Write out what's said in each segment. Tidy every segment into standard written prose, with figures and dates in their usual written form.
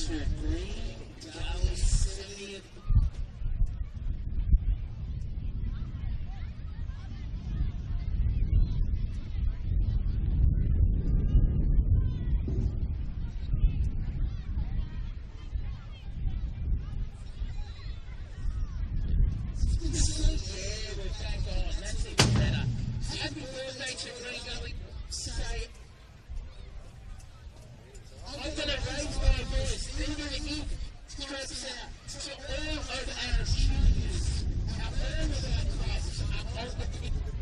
to Green Gully 70th. Happy birthday to Green Gully. Say, I'm going to raise my voice. Then the ink stretches out to all of our juniors, our all of our classes, our older people.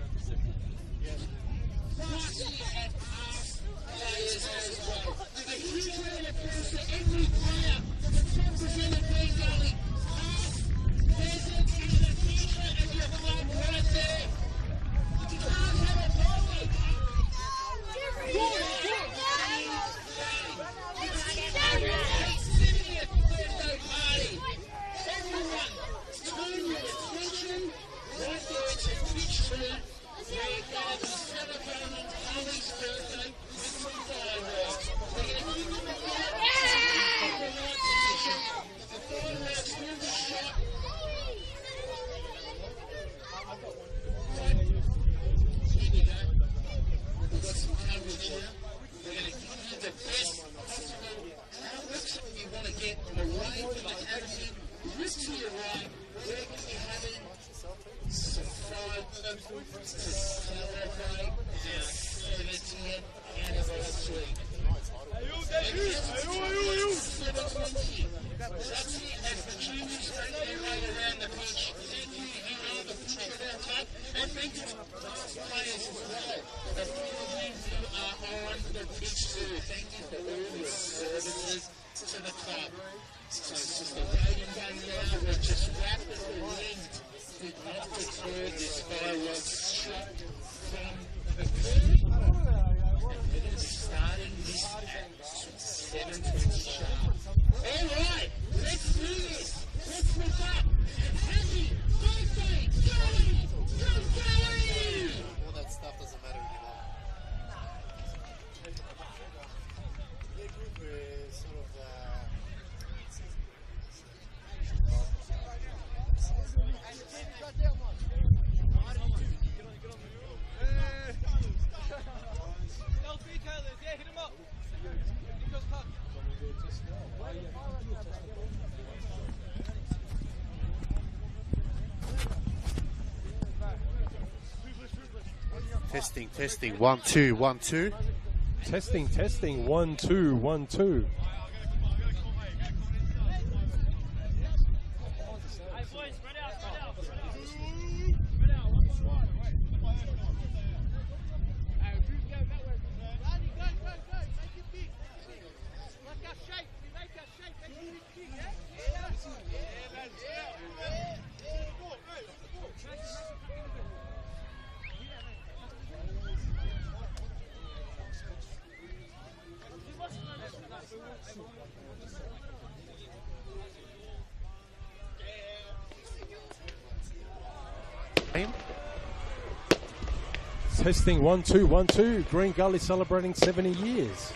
Plus, we have past players as well. A huge round of applause to every player that's represented Green Gully, past, present, and the future of your club right there. You can't have a birthday party. Everyone, turn your attention right there to pitch 2, where you're going to be celebrating Gully's birthday with some fireworks. We're going to give them a clap to keep the right position. The fireworks will be shot. Here we go. We've got some coverage now. We're going to give you the best possible outlooks you want to get away from the avenue. Look to your right, we're going to be having some fireworks to celebrate our 70th anniversary. That's it, as the juniors make their way around the pitch. Thank you, you are the future of our club, and thank you to the past players as well. The few of you who are on the pitch too, thank you for all your services to the club. So it's just a waiting game now. We're just rapidly linked. We've not declared this fireworks shot from the curve. And we're going to be starting this at 7:20 sharp. Alright, let's do this. Let's look up. And happy birthday, Gully! Go Gully! All that stuff doesn't matter anymore. We're sort of Testing, 1 2 1 2. Testing, 1 2 1 2. Testing 1 2 1 2. Green Gully celebrating 70 years.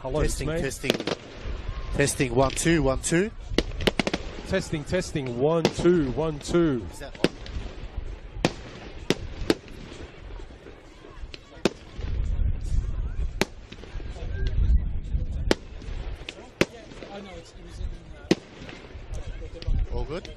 Hello, Testing, it's me. testing. Testing 1 2 1 2. Testing, testing. 1 2 1 2. Is that one? All good?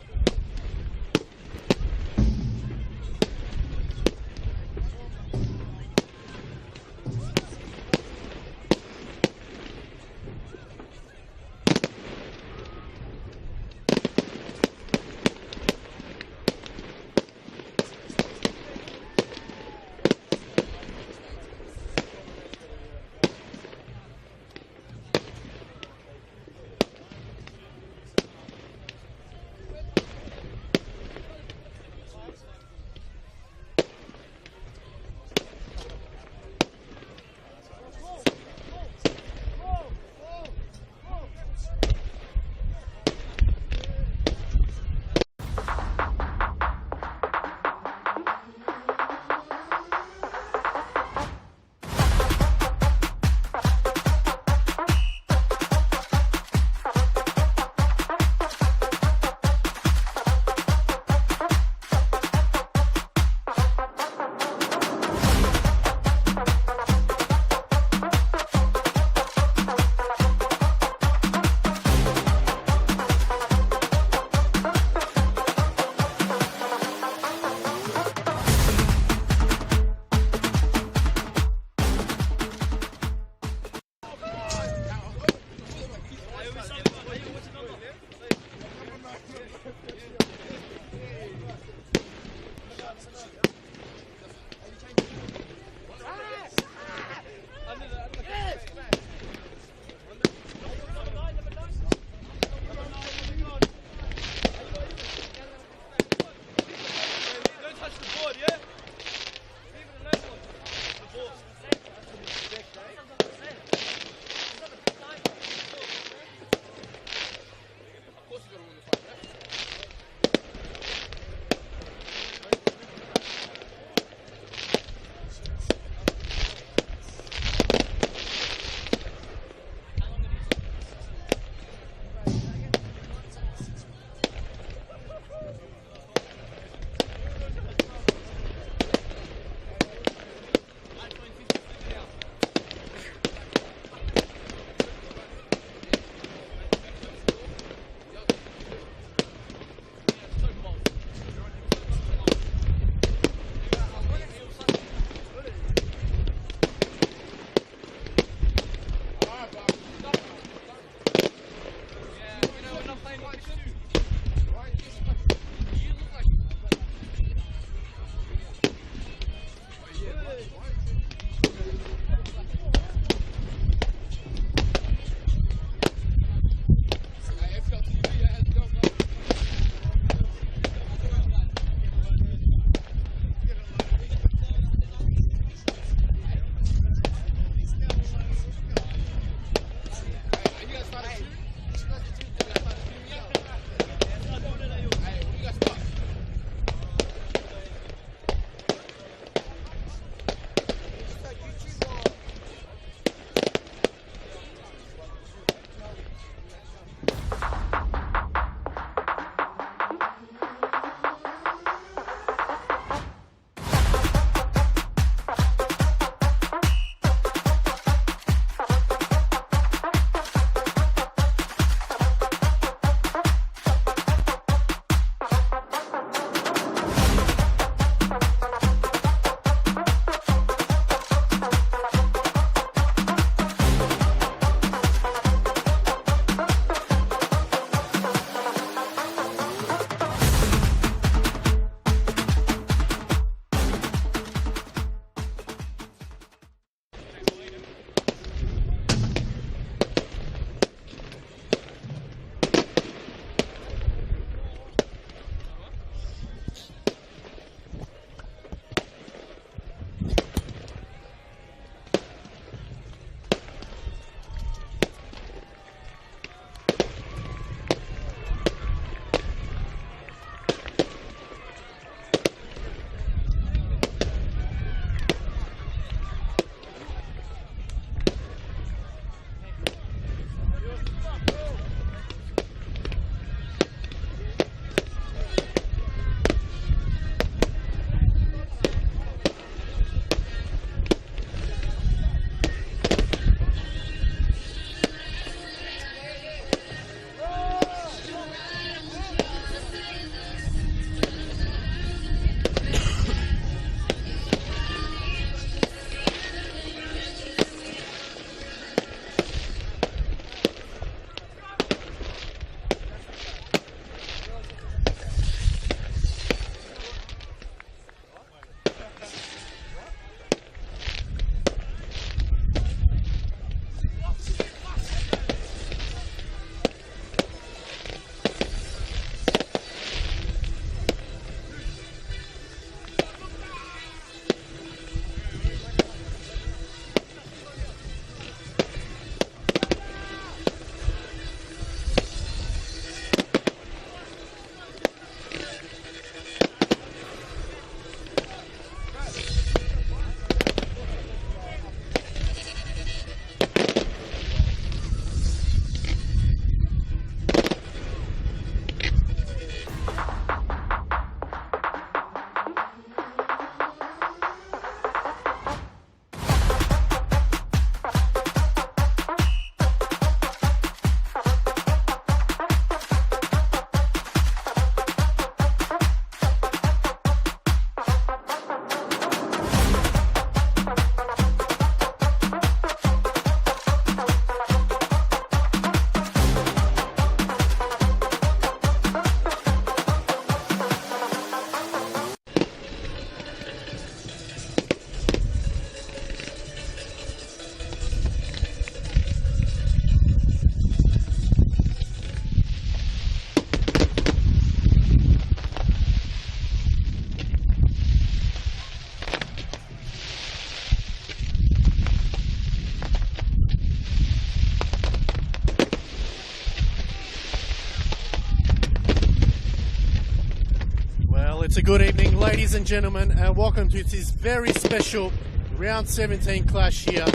it's a good evening, ladies and gentlemen, and welcome to this very special round 17 clash here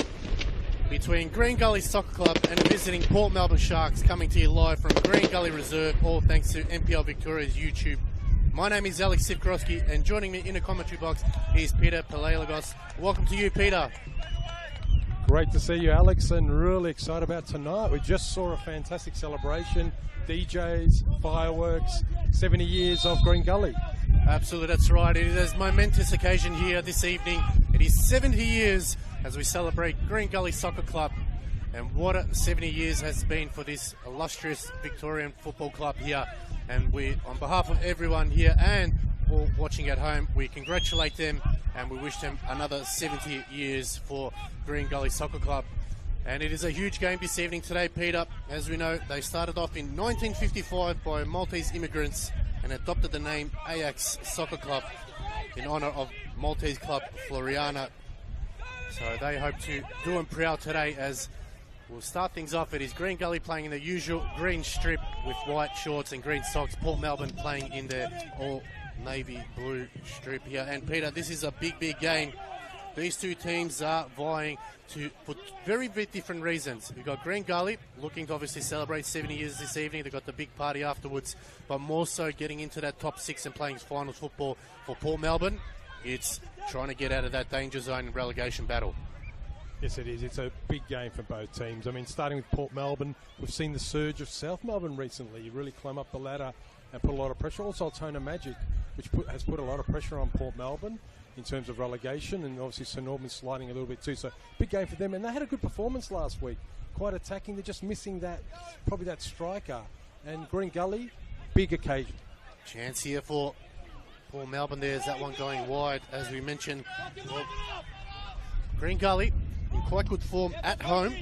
between Green Gully Soccer Club and visiting Port Melbourne Sharks, coming to you live from Green Gully Reserve, all thanks to NPL Victoria's YouTube. My name is Alex Sivkorowski, and joining me in the commentary box is Peter Palaiologos. Welcome to you, Peter. Great to see you, Alex, and really excited about tonight. We just saw a fantastic celebration, DJs, fireworks, 70 years of Green Gully. Absolutely, that's right. It is a momentous occasion here this evening. It is 70 years as we celebrate Green Gully Soccer Club, and what a 70 years has been for this illustrious Victorian football club here. And we, on behalf of everyone here and all watching at home, we congratulate them and we wish them another 70 years for Green Gully Soccer Club. And it is a huge game this evening today, Peter. As we know, they started off in 1955 by Maltese immigrants and adopted the name Ajax Soccer Club in honour of Maltese club Floriana. So they hope to do them proud today, as we'll start things off. It is Green Gully playing in the usual green strip with white shorts and green socks. Port Melbourne playing in their all navy blue strip here. And Peter, this is a big game. These two teams are vying for very different reasons. We've got Green Gully looking to obviously celebrate 70 years this evening. They've got the big party afterwards, but more so getting into that top six and playing finals football. For Port Melbourne, it's trying to get out of that danger zone and relegation battle. Yes, it is. It's a big game for both teams. I mean, starting with Port Melbourne, we've seen the surge of South Melbourne recently. You really climb up the ladder and put a lot of pressure. Also, Altona Magic, which has put a lot of pressure on Port Melbourne in terms of relegation, and obviously St Albans sliding a little bit too. So big game for them, and they had a good performance last week. Quite attacking. They're just missing probably that striker. And Green Gully, big occasion. Chance here for Port Melbourne. There's that one going wide, as we mentioned. Well, Green Gully in quite good form at home.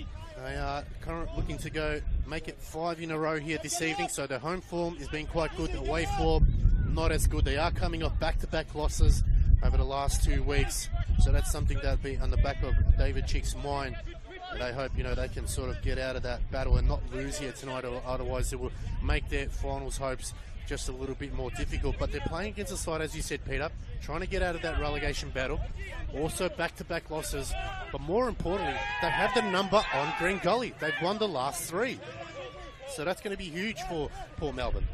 They are currently looking to make it 5 in a row here this evening. So their home form is being quite good. Away form, not as good. They are coming off back-to-back losses over the last 2 weeks. So that's something that'll be on the back of David Chick's mind. And they hope, they can sort of get out of that battle and not lose here tonight, or otherwise it will make their finals hopes just a little bit more difficult. But they're playing against a side, as you said, Peter, trying to get out of that relegation battle. Also back-to-back losses, but more importantly, they have the number on Green Gully. They've won the last 3. So that's going to be huge for Port Melbourne.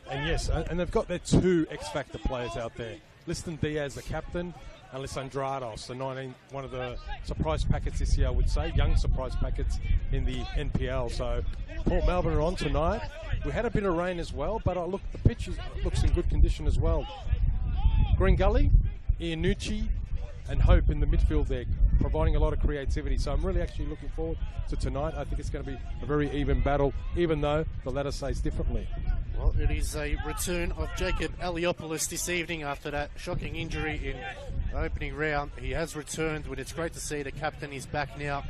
And yes, and they've got their 2 X-Factor players out there. Liston Diaz, the captain, and Lissandrados, one of the surprise packets this year, I would say, young surprise packets in the NPL. So Port Melbourne are on tonight. We had a bit of rain as well, but the pitch looks in good condition as well. Green Gully, Iannucci, and Hope in the midfield there, providing a lot of creativity. So I'm really actually looking forward to tonight. I think it's going to be a very even battle, even though the ladder says differently. Well, it is a return of Jacob Aliopoulos this evening after that shocking injury in the opening round. He has returned, but it's great to see the captain is back now.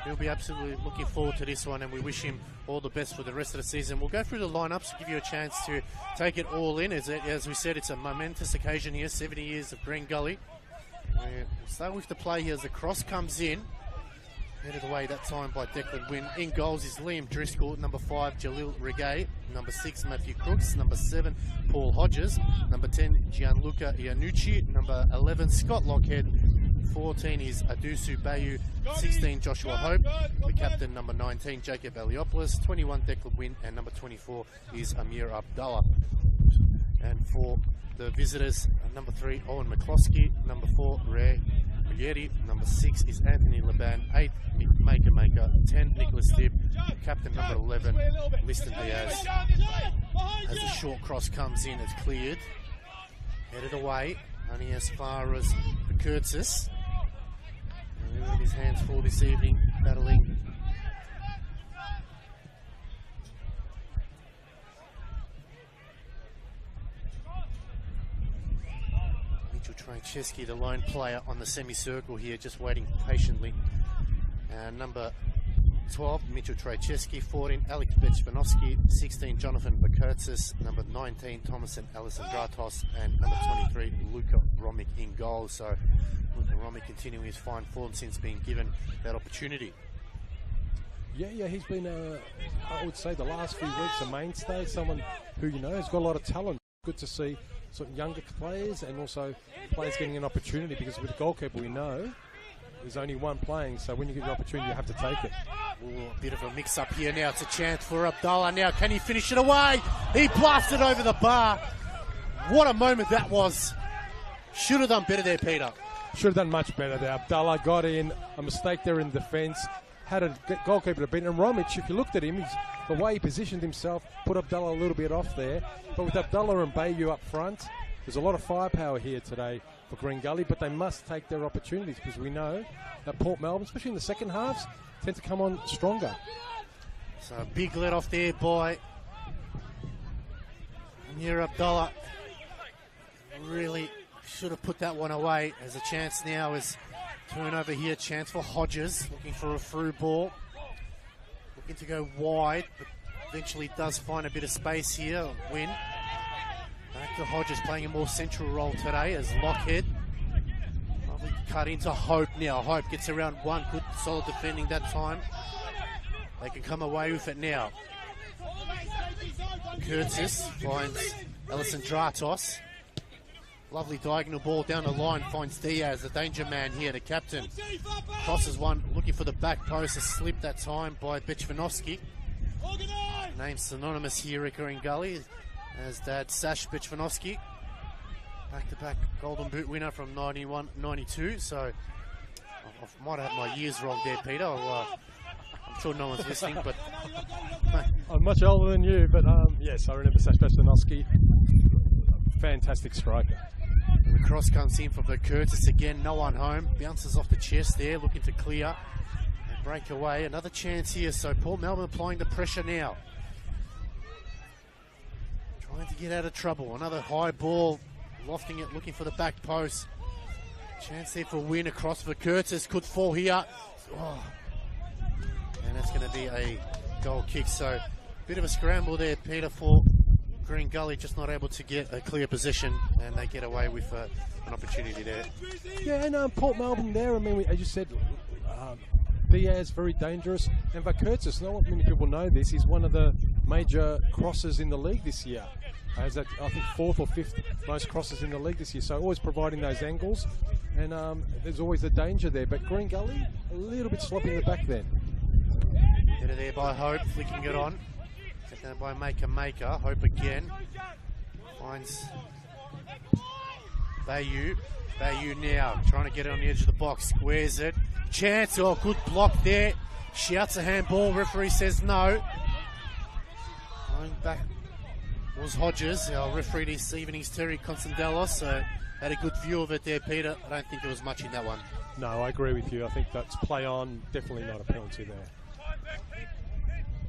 He'll be absolutely looking forward to this one, and we wish him all the best for the rest of the season. We'll go through the lineups to give you a chance to take it all in. As we said, it's a momentous occasion here, 70 years of Green Gully. We'll start with the play here as the cross comes in. Headed away that time by Declan Wynn. In goals is Liam Driscoll. Number 5, Jalil Regay. Number 6, Matthew Crooks. Number 7, Paul Hodges. Number 10, Gianluca Iannucci. Number 11, Scott Lockhead. 14 is Adusu Bayu. 16, Joshua Hope. The captain, number 19, Jacob Aliopoulos. 21, Declan Wynn. And number 24 is Amir Abdallah. And for the visitors, number 3, Owen McCloskey. Number 4, Ray Muyeri. Number 6 is Anthony Laban. 8, Maker. 10, Nicholas Dibb. Captain number 11, Liston Diaz. As the short cross comes in, it's cleared. Headed away, only as far as the Curtis. And his hands full this evening, battling. Mitchell Trajewski, the lone player on the semicircle here, just waiting patiently. Number 12, Mitchell Trajewski. 14, Alex Bechmanovsky. 16, Jonathan Bakurtzis. Number 19, Thomas and Alison Dratos. And number 23, Luka Romic in goal. So Luka Romic continuing his fine form since being given that opportunity. Yeah, he's been, I would say, the last few weeks a mainstay, someone who, has got a lot of talent. Good to see sort of younger players and also players getting an opportunity, because with the goalkeeper we know there's only one playing, so when you get the opportunity you have to take it. Ooh, a bit of a mix-up here now. It's a chance for Abdallah now. Can he finish it away? He blasted over the bar. What a moment that was. Should have done better there, Peter. Should have done much better there. Abdallah got in, a mistake there in defence, had a goalkeeper to beat. And Romic, if you looked at him, the way he positioned himself put Abdallah a little bit off there. But with Abdallah and Bayu up front, there's a lot of firepower here today for Green Gully, but they must take their opportunities, because we know that Port Melbourne, especially in the second halves, tend to come on stronger. So a big let off there by Amir Abdallah. Really should have put that one away. As a chance now is turnover here. Chance for Hodges, looking for a through ball. Looking to go wide, but eventually does find a bit of space here. Win. Back to Hodges, playing a more central role today as Lockhead. Lovely cut into Hope now. Hope gets around one. Good solid defending that time. They can come away with it now. Curtis finds Ellison Dratos. Lovely diagonal ball down the line, finds Diaz, the danger man here, the captain. Crosses one, looking for the back post, a slip that time by Bichvanovsky. Name synonymous here at Green Gully as Dad Sash Bichvanovsky. Back-to-back Golden Boot winner from 91-92, so I might have my years wrong there, Peter. I'm sure no one's listening, but... I'm much older than you, but yes, I remember Sash Bichvanovsky. Fantastic striker. And the cross comes in from the Curtis again, no one home. Bounces off the chest there, looking to clear. And break away, another chance here. So Port Melbourne applying the pressure now. Trying to get out of trouble. Another high ball, lofting it, looking for the back post. Chance there for Win across for Curtis. Could fall here. Oh. And that's going to be a goal kick. So bit of a scramble there, Peter, for Green Gully, just not able to get a clear position, and they get away with an opportunity there. Yeah, and Port Melbourne there, I mean, as you said, Diaz, very dangerous. And Vakurtis, not many people know this, he's one of the major crossers in the league this year. Has that, I think, 4th or 5th most crosses in the league this year. So always providing those angles, and there's always the danger there. But Green Gully, a little bit sloppy in the back then. Header there by Hope, flicking it on. Taken by Maker. Hope again. Finds Bayu. Bayu now, trying to get it on the edge of the box. Squares it. Chance, oh, good block there. Shouts a handball. Referee says no. Going back was Hodges. Our referee this evening's Terry Constandelos. So had a good view of it there, Peter. I don't think there was much in that one. No, I agree with you. I think that's play on. Definitely not a penalty there.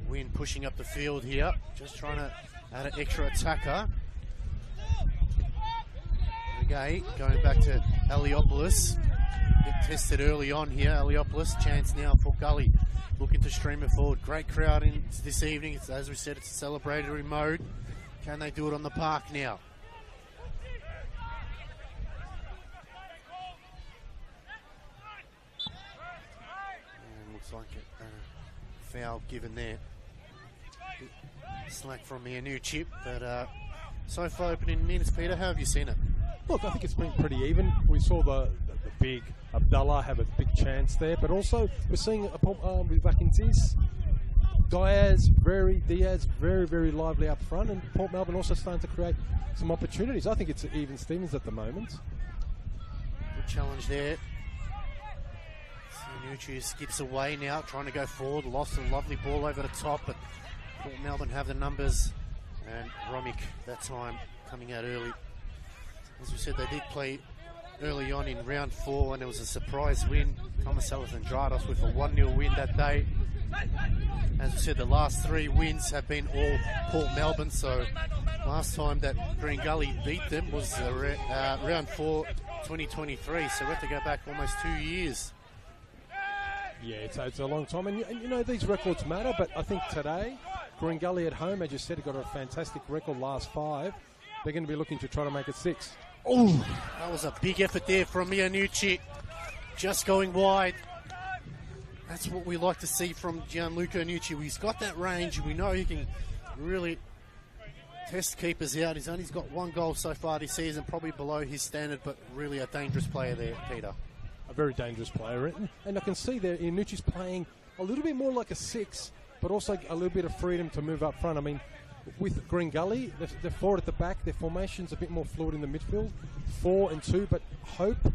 Win pushing up the field here. Just trying to add an extra attacker. Okay, going back to Eliopoulos. Get tested early on here. Eliopoulos, chance now for Gully. Looking to stream it forward. Great crowd in this evening. It's, as we said, it's a celebratory mode. Can they do it on the park now? And looks like a foul given there. Slack from the new chip, but so far opening minutes, Peter, how have you seen it? Look, I think it's been pretty even. We saw the big Abdallah have a big chance there, but also we're seeing with Vacancies, Diaz very, very lively up front, and Port Melbourne also starting to create some opportunities. I think it's even Stevens at the moment. Good challenge there. Sinucci skips away now, trying to go forward. Lost a lovely ball over the top, but Port Melbourne have the numbers, and Romic that time coming out early. As we said, they did play early on in round 4, and it was a surprise win. Thomas Ellis and Drados with a 1-0 win that day. As we said, the last 3 wins have been all Port Melbourne, so last time that Green Gully beat them was round 4 2023, so we have to go back almost 2 years. Yeah, it's a long time, and you know these records matter, but I think today Green Gully at home, as you said, got a fantastic record last 5. They're going to be looking to try to make it 6. Oh, that was a big effort there from Iannucci. Just going wide. That's what we like to see from Gianluca Iannucci. He's got that range. We know he can really Test keeper's out. He's only got 1 goal so far this season, probably below his standard, but really a dangerous player there, Peter. A very dangerous player. And I can see there Iannucci's playing a little bit more like a 6, but also a little bit of freedom to move up front. I mean, with Green Gully, they're 4 at the back. Their formation's a bit more fluid in the midfield, 4 and 2, but Hope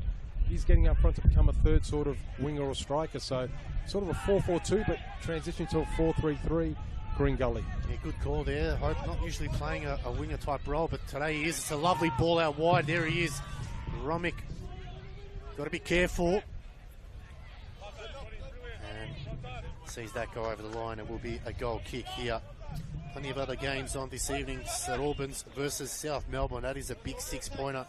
is getting up front to become a third sort of winger or striker. So sort of a 4-4-2, but transitioning to a 4-3-3, Green Gully. Yeah, good call there. Hope not usually playing a winger type role, but today he is. It's a lovely ball out wide. There he is. Romick. Got to be careful. And sees that go over the line. It will be a goal kick here. Plenty of other games on this evening. St Albans versus South Melbourne. That is a big 6-pointer.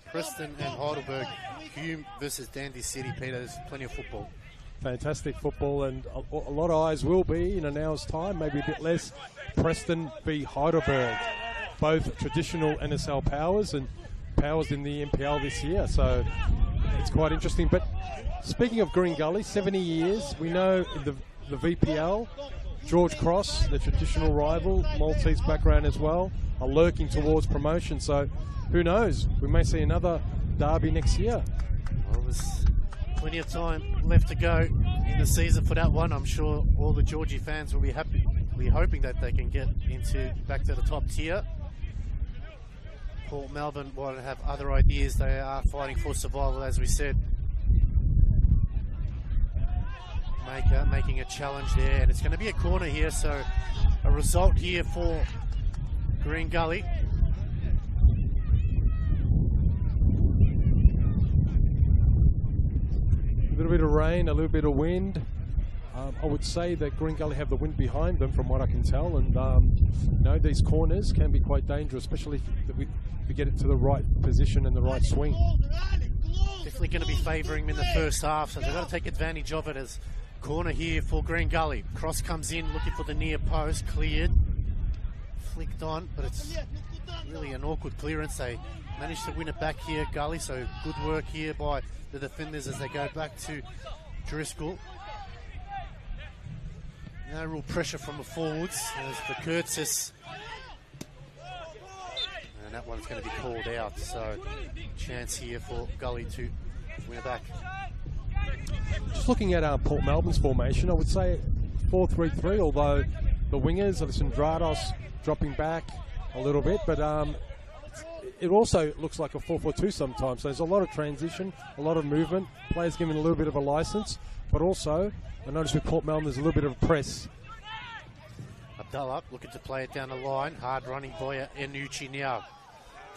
Preston and Heidelberg. Hume versus Dandy City. Peter, there's plenty of football. Fantastic football, and a lot of eyes will be in an hour's time, maybe a bit less. Preston v Heidelberg, both traditional NSL powers and powers in the NPL this year, so it's quite interesting. But speaking of Green Gully, 70 years, we know in the VPL, George Cross, the traditional rival, Maltese background as well, are lurking towards promotion, so who knows, we may see another derby next year. Well, there's plenty of time left to go in the season for that one. I'm sure all the Georgie fans will be happy. We're hoping that they can get back to the top tier. Port Melbourne will have other ideas. They are fighting for survival, as we said. Making a challenge there, and it's going to be a corner here, so a result here for Green Gully. A little bit of rain, a little bit of wind. I would say that Green Gully have the wind behind them, from what I can tell, and these corners can be quite dangerous, especially if we get it to the right position and the right swing. Definitely going to be favouring them in the first half, so they've got to take advantage of it. As corner here for Green Gully. Cross comes in, looking for the near post, cleared, flicked on, but it's really an awkward clearance. They managed to win it back here, Gully, so good work here by the defenders as they go back to Driscoll. No real pressure from the forwards as the Curtis. And that one's going to be called out, so chance here for Gully to win it back. Just looking at Port Melbourne's formation, I would say 4-3-3, although the wingers, Alessandrados dropping back a little bit, but it also looks like a 4-4-2 sometimes. So there's a lot of transition, a lot of movement, players giving a little bit of a license, but also I noticed with Port Melbourne there's a little bit of a press. Abdullah looking to play it down the line, hard running by Iannucci now,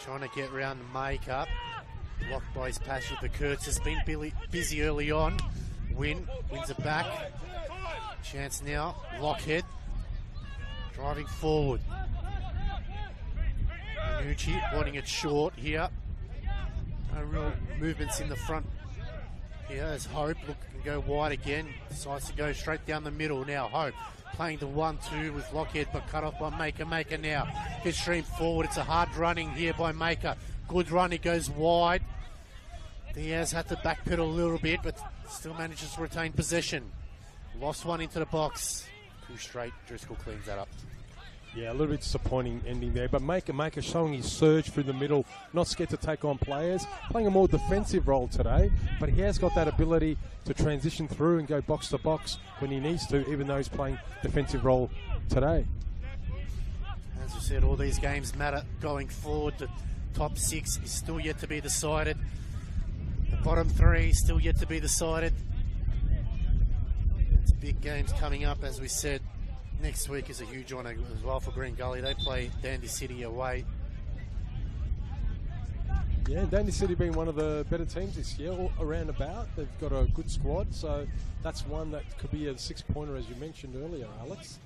trying to get around the make-up. Blocked by his pass with the Kurtz. Has been busy early on. Wins it back. Chance now. Lockhead driving forward. Iannucci wanting it short here. No real movements in the front here as Hope can go wide again. Decides to go straight down the middle now. Hope playing the 1-2 with Lockhead, but cut off by Maker. Maker now gets streamed forward. It's a hard running here by Maker. Good run, he goes wide. Diaz had to backpedal a little bit, but still manages to retain possession. Lost one into the box. 2 straight, Driscoll cleans that up. Yeah, a little bit disappointing ending there, but Maker showing his surge through the middle, not scared to take on players, playing a more defensive role today, but he has got that ability to transition through and go box to box when he needs to, even though he's playing defensive role today. As we said, all these games matter going forward. The top 6 is still yet to be decided. The bottom 3 still yet to be decided. It's big games coming up, as we said. Next week is a huge one as well for Green Gully. They play Dandy City away. Yeah, Dandy City being one of the better teams this year, all around about. They've got a good squad, so that's one that could be a 6-pointer, as you mentioned earlier, Alex.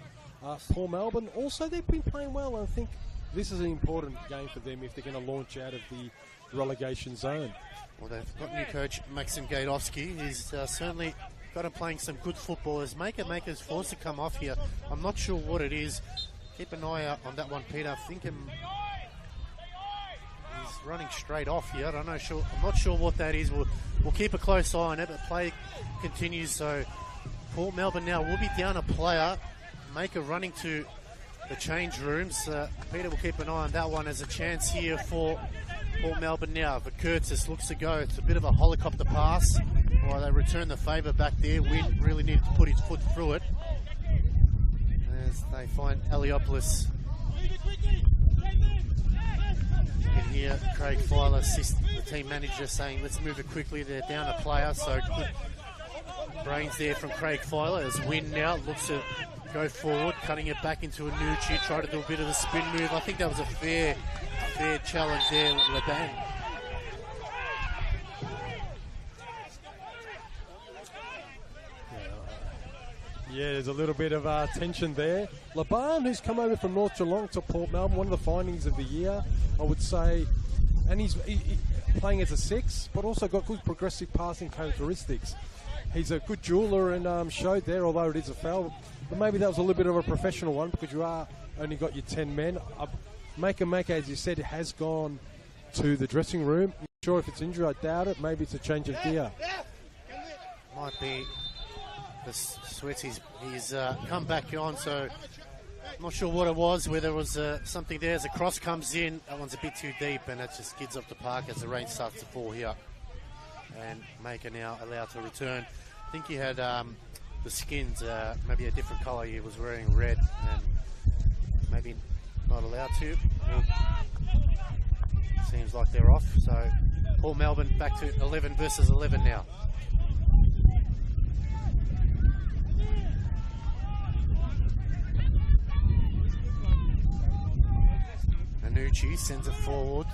Port Melbourne, also they've been playing well, and I think this is an important game for them if they're going to launch out of the relegation zone. Well, they've got new coach Maxim Gajdowski. He's certainly got him playing some good football. As Maker's forced to come off here. I'm not sure what it is. Keep an eye out on that one, Peter. I think he's running straight off here. I'm not sure what that is. We'll keep a close eye on it, but play continues. So Port Melbourne now will be down a player. Maker running to the change rooms. Peter will keep an eye on that one as a chance here for Port Melbourne now. But Curtis looks to go. It's a bit of a helicopter pass. Well, they return the favour back there. Wynn really needed to put his foot through it. As they find Eliopoulos. And here, Craig Filer, the team manager, saying, let's move it quickly. They're down a player, so good brains there from Craig Filer as Wynn now looks to go forward, cutting it back into Anucci, try to do a bit of a spin move. I think that was a fair challenge there, Leban. Yeah, there's a little bit of tension there. Laban, who's come over from North Geelong to Port Melbourne, one of the findings of the year, I would say. And he's playing as a 6, but also got good progressive passing characteristics. He's a good jeweler and showed there, although it is a foul. But maybe that was a little bit of a professional one because you are only got your 10 men. Maker, as you said, has gone to the dressing room. Not sure if it's injury, I doubt it. Maybe it's a change of gear. Might be the sweat. He's come back on, so I'm not sure what it was, whether it was something there as a cross comes in. That one's a bit too deep, and that just skids off the park as the rain starts to fall here. And Maker now allowed to return. I think he had the skins, maybe a different colour. He was wearing red, and maybe not allowed to. Seems like they're off. So Port Melbourne back to 11 versus 11 now. Anucci sends it forward.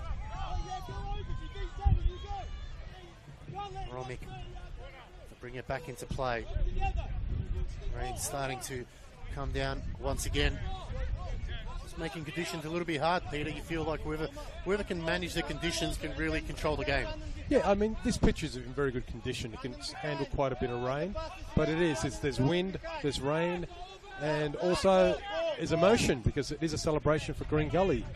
Romick to bring it back into play. Rain starting to come down once again. Just making conditions a little bit hard, Peter. You feel like whoever can manage the conditions can really control the game. Yeah, I mean, this pitch is in very good condition. It can handle quite a bit of rain, but there's wind, there's rain, and also there's emotion because it is a celebration for Green Gully.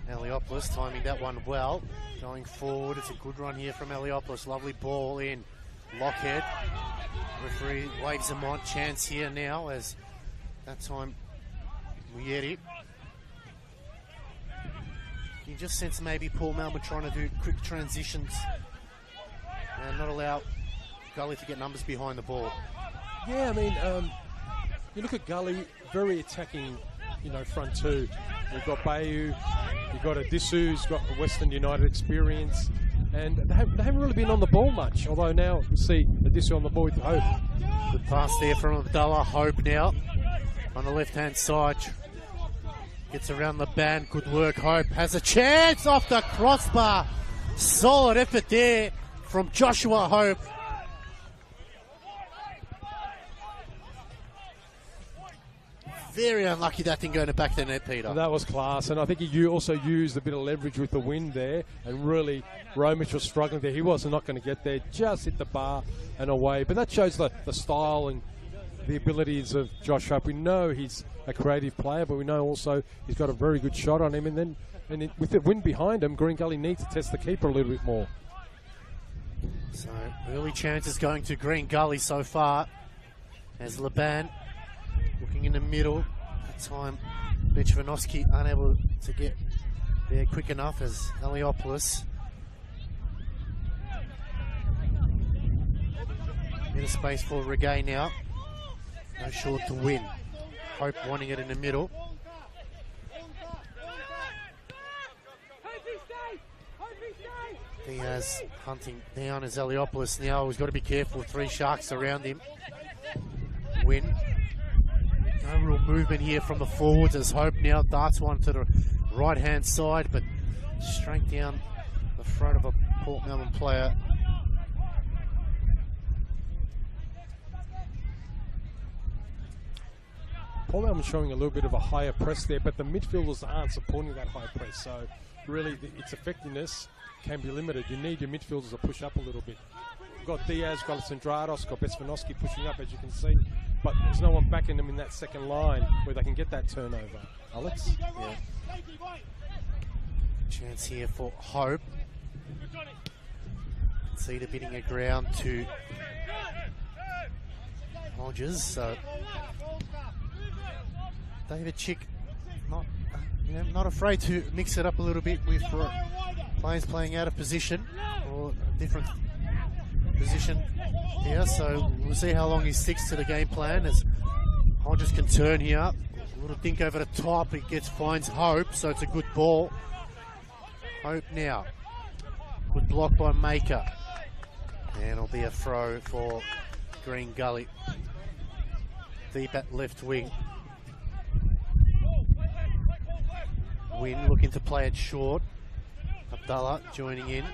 Eliopoulos timing that one well. Going forward, it's a good run here from Eliopoulos. Lovely ball in. Lockhead. Referee waves him on. Chance here now as that time Muyeri. You just sense maybe Paul Melbourne trying to do quick transitions and not allow Gully to get numbers behind the ball. Yeah, I mean, you look at Gully, very attacking, front two. You've got Bayou, you've got Adisu, who's got the Western United experience, and they haven't really been on the ball much, although now you see Adisu on the ball with Hope. Good pass there from Abdullah. Hope now on the left-hand side. Gets around the band. Good work. Hope has a chance off the crossbar. Solid effort there from Joshua Hope. Very unlucky that thing going to back the net, Peter. That was class, and I think he also used a bit of leverage with the wind there, and really Romich was struggling there. He was not going to get there, just hit the bar and away. But that shows the style and the abilities of Josh Hope. We know he's a creative player, but we know also he's got a very good shot on him. And with the wind behind him, Green Gully needs to test the keeper a little bit more. So early chances going to Green Gully so far as Laban looking in the middle. At the time, Bechvanovsky unable to get there quick enough as Eliopoulos. Bit of space for Regay now. No short to win. Hope wanting it in the middle. Diaz hunting down as Eliopoulos now. He's got to be careful. 3 sharks around him. Win. No real movement here from the forwards as Hope now darts one to the right-hand side, but straight down the front of a Port Melbourne player. Port Melbourne showing a little bit of a higher press there, but the midfielders aren't supporting that high press, so really its effectiveness can be limited. You need your midfielders to push up a little bit. We've got Diaz, got Sandrados, got Besvanovsky pushing up, as you can see, but there's no one backing them in that second line where they can get that turnover. Alex? Yeah. Chance here for Hope. Cedar bidding a ground to Hodges, so David Chick not afraid to mix it up a little bit with players playing out of position or a different position here. So we'll see how long he sticks to the game plan as Hodges can turn here. A little dink over the top. He finds Hope, so it's a good ball. Hope now. Good block by Maker. And it'll be a throw for Green Gully. Deep at left wing. Wynn looking to play it short. Abdallah joining in.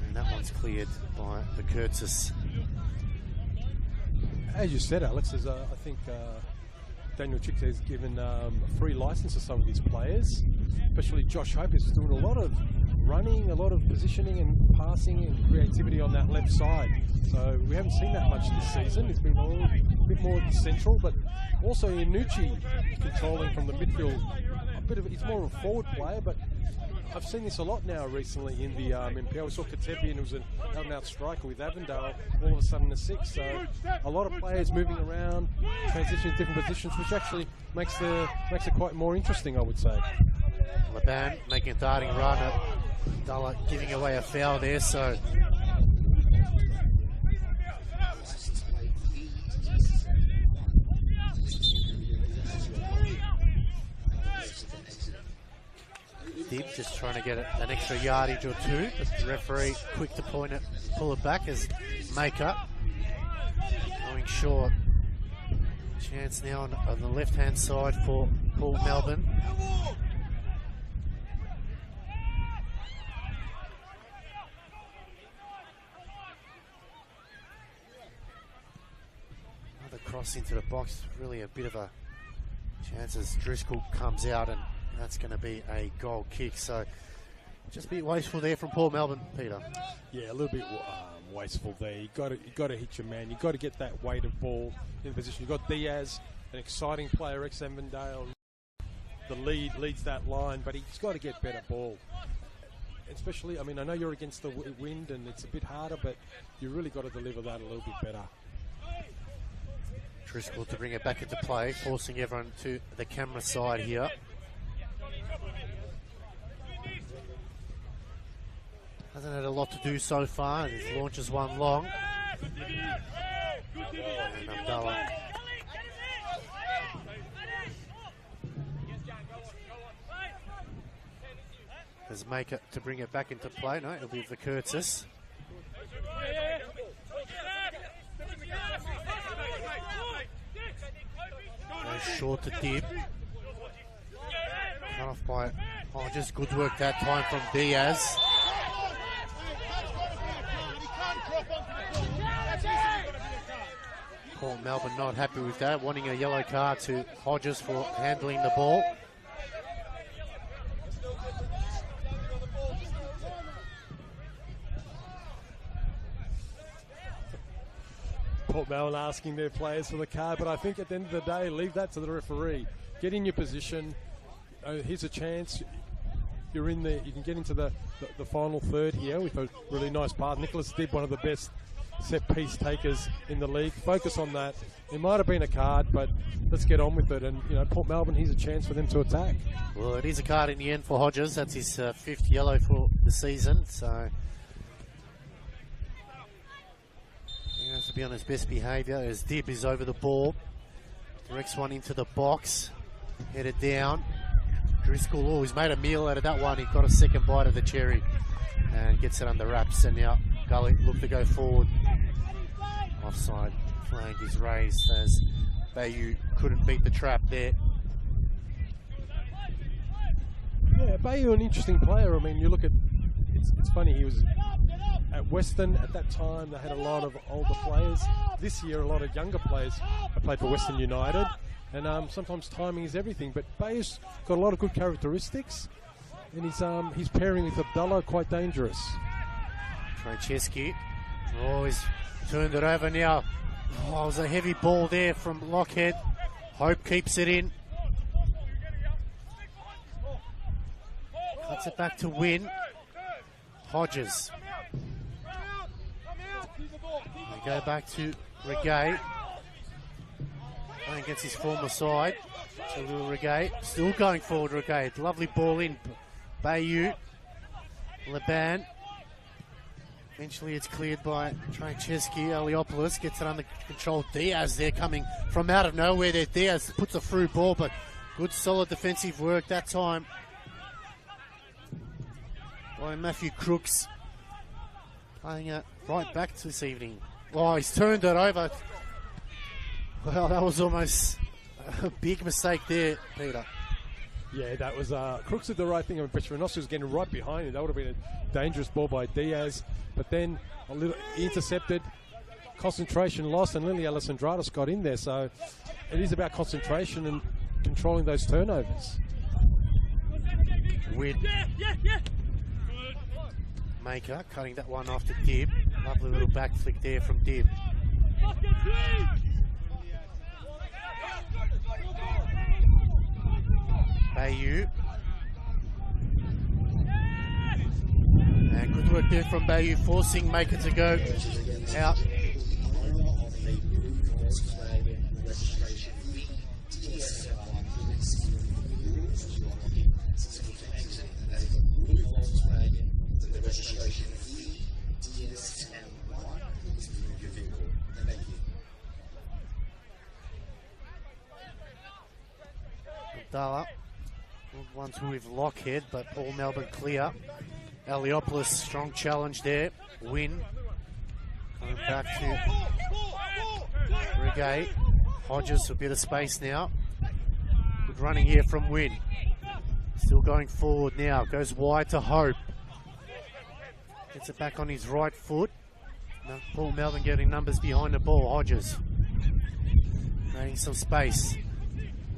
And that one's cleared by the Curtis. As you said, Alex, I think Daniel Chick has given a free license to some of his players, especially Josh Hope is doing a lot of running, a lot of positioning and passing and creativity on that left side. So we haven't seen that much this season. It's been a bit more central, but also Iannucci controlling from the midfield. He's more of a forward player, but I've seen this a lot now recently in the NPL. We saw Katepian, who was an out-and-out striker with Avondale, all of a sudden a 6. So a lot of players moving around, transitioning to different positions, which actually makes it quite more interesting, I would say. Laban making a darting run at Abdallah, giving away a foul there, so Dib just trying to get an extra yardage or two, but the referee quick to pull it back as Maker going short. Chance now on the left-hand side for Paul Melbourne. Another cross into the box, really a bit of a chance as Driscoll comes out, and that's going to be a goal kick. So just a bit wasteful there from Paul Melbourne, Peter. Yeah, a little bit wasteful there. You got to hit your man. You got to get that weight of ball in position. You got Diaz, an exciting player, ex-Avondale. The leads that line, but he's got to get better ball. Especially, I mean, I know you're against the wind and it's a bit harder, but you really got to deliver that a little bit better. Driscoll to bring it back into play, forcing everyone to the camera side here. Hasn't had a lot to do so far. His launches one long. And Abdallah. There's Maker to bring it back into play. No, it'll be the Curtis. Goes short to Dib. Cut off by just good work that time from Diaz. Port Melbourne not happy with that, wanting a yellow card to Hodges for handling the ball. Port Melbourne asking their players for the card, but I think at the end of the day, leave that to the referee. Get in your position. Here's a chance. You can get into the final third here with a really nice pass. Nicholas Dibb, one of the best set piece takers in the league. Focus on that. It might have been a card, but let's get on with it. And Port Melbourne, here's a chance for them to attack. Well, it is a card in the end for Hodges. That's his 5th yellow for the season. So he has to be on his best behaviour as Dibb is over the ball. Directs one into the box. Headed down. Driscoll, he's made a meal out of that one. He got a second bite of the cherry and gets it under wraps. And now Gully look to go forward. Offside flag is raised as Bayou couldn't beat the trap there. Yeah, Bayou, an interesting player. I mean, you look at, it's funny, he was at Western at that time. They had a lot of older players. This year, a lot of younger players have played for Western United. And sometimes timing is everything. But Bayou's got a lot of good characteristics. And his pairing with Abdallah quite dangerous. Franceschi. He's turned it over now. It was a heavy ball there from Lockhead. Hope keeps it in. Cuts it back to Wynn. Hodges. They go back to Regay. playing against his former side. To Lil Regate, still going forward. Regate, lovely ball in. Bayou, Leban. Eventually, it's cleared by Franceschi. Eliopoulos gets it under control. Diaz there coming from out of nowhere. There, Diaz puts a through ball, but good, solid defensive work that time by Matthew Crooks. Playing it right back this evening. Oh, he's turned it over. Well, that was almost a big mistake there, Peter. Yeah, that was Crooks did the right thing. I mean, Petronossi was getting right behind him. That would have been a dangerous ball by Diaz. But then a little intercepted, concentration lost, and Lily Alessandratos got in there. So it is about concentration and controlling those turnovers. With Maker cutting that one off to Dib. Lovely little back flick there from Dib. Bayou. And good work there from Bayou, forcing Maker to go out. Abdallah. Good one with Lockhead, but Paul Melbourne clear. Eliopoulos, strong challenge there. Win. Going back to Regate. Hodges, a bit of space now. Good running here from Win. Still going forward now. Goes wide to Hope. Gets it back on his right foot. Now Paul Melbourne getting numbers behind the ball. Hodges. Making some space.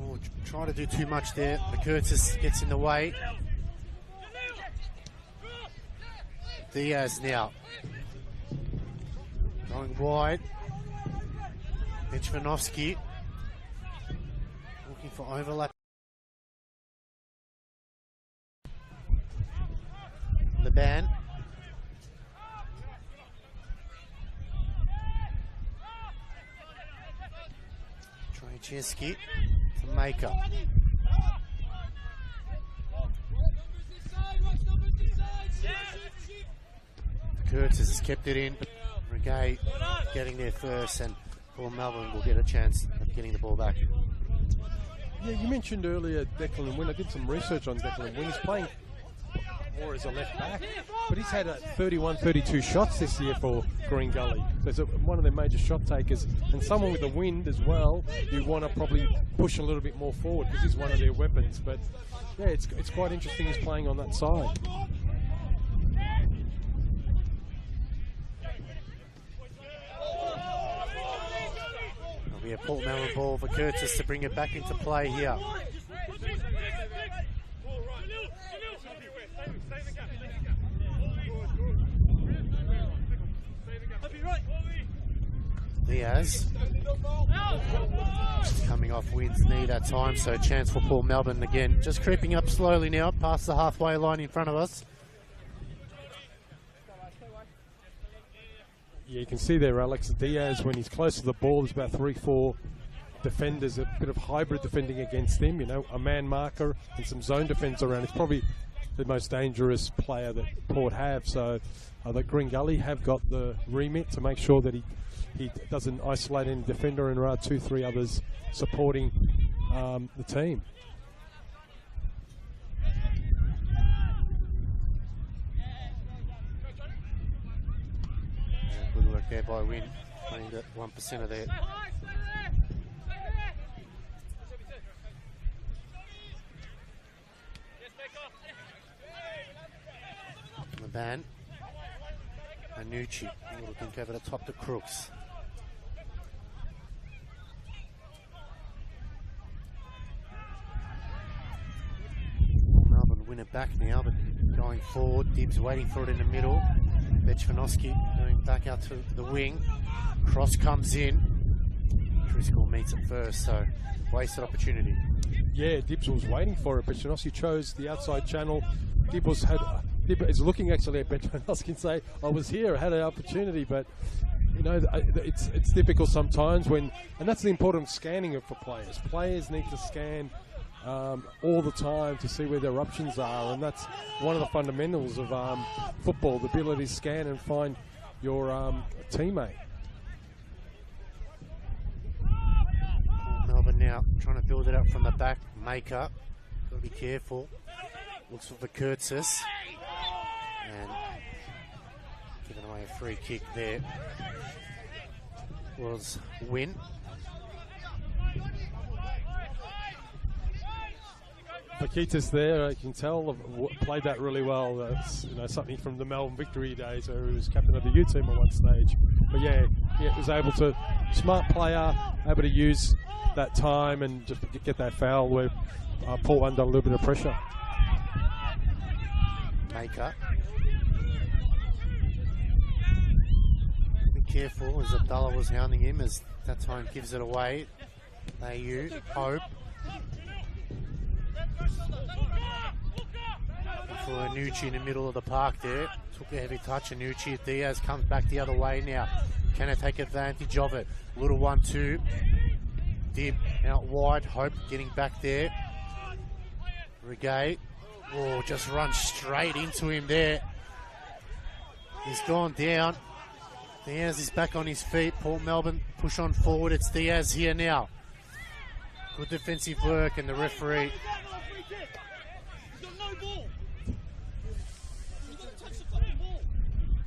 Oh, try to do too much there. McCurtis gets in the way. Diaz now. Going wide. Petronovsky. Looking for overlap. Leban. Franceschi to Maker. Curtis has kept it in, but Regay getting there first, and Paul Melbourne will get a chance of getting the ball back. Yeah, you mentioned earlier Declan Wynn. I did some research on Declan Wynn. He's playing more as a left back, but he's had 31, 32 shots this year for Green Gully. So it's one of their major shot takers, and someone with the wind as well. You want to probably push a little bit more forward because he's one of their weapons. But yeah, it's quite interesting he's playing on that side. It'll be a Paul Melbourne ball for Curtis to bring it back into play here. Diaz just coming off Wynn's knee that time, so chance for Paul Melbourne again. Just creeping up slowly now, past the halfway line in front of us. Yeah, you can see there Alex Diaz, when he's close to the ball, there's about 3-4 defenders, a bit of hybrid defending against him, you know, a man marker and some zone defence around. He's probably the most dangerous player that Port have, so the Green Gully have got the remit to make sure that he doesn't isolate any defender, and there are 2-3 others supporting the team. Good work there by Wynn, playing that 1% of that. Leban. Anucci looking over the top to Crooks. Melbourne win it back now, but going forward. Dibbs waiting for it in the middle. Bechvanovsky going back out to the wing. Cross comes in. Driscoll meets it first, so wasted opportunity. Yeah, Dibbs was waiting for it, but Bechvanovsky chose the outside channel. Dibbs is looking actually at Bechvanovsky and say, I was here, I had an opportunity, but you know, it's difficult sometimes when, and that's the importance of scanning it for players. Players need to scan all the time to see where their options are, and that's one of the fundamentals of football, the ability to scan and find your teammate. Melbourne now trying to build it up from the back. Maker, got to be careful. Looks for Kurtzis, and giving away a free kick there was Win. Vakitas there, I can tell, played that really well. That's, you know, something from the Melbourne Victory days where he was captain of the U team at one stage. But yeah, was able to, smart player, able to use that time and just get that foul where Paul under a little bit of pressure. Maker. Be careful as Abdullah was hounding him, as that time gives it away. AU, Hope. For Anucci in the middle of the park there. Took a heavy touch. Anucci, Diaz comes back the other way now. Can it take advantage of it? Little 1-2. Dib out wide. Hope getting back there. Regay. Oh, just run straight into him there. He's gone down. Diaz is back on his feet. Port Melbourne push on forward. It's Diaz here now. Good defensive work, and the referee.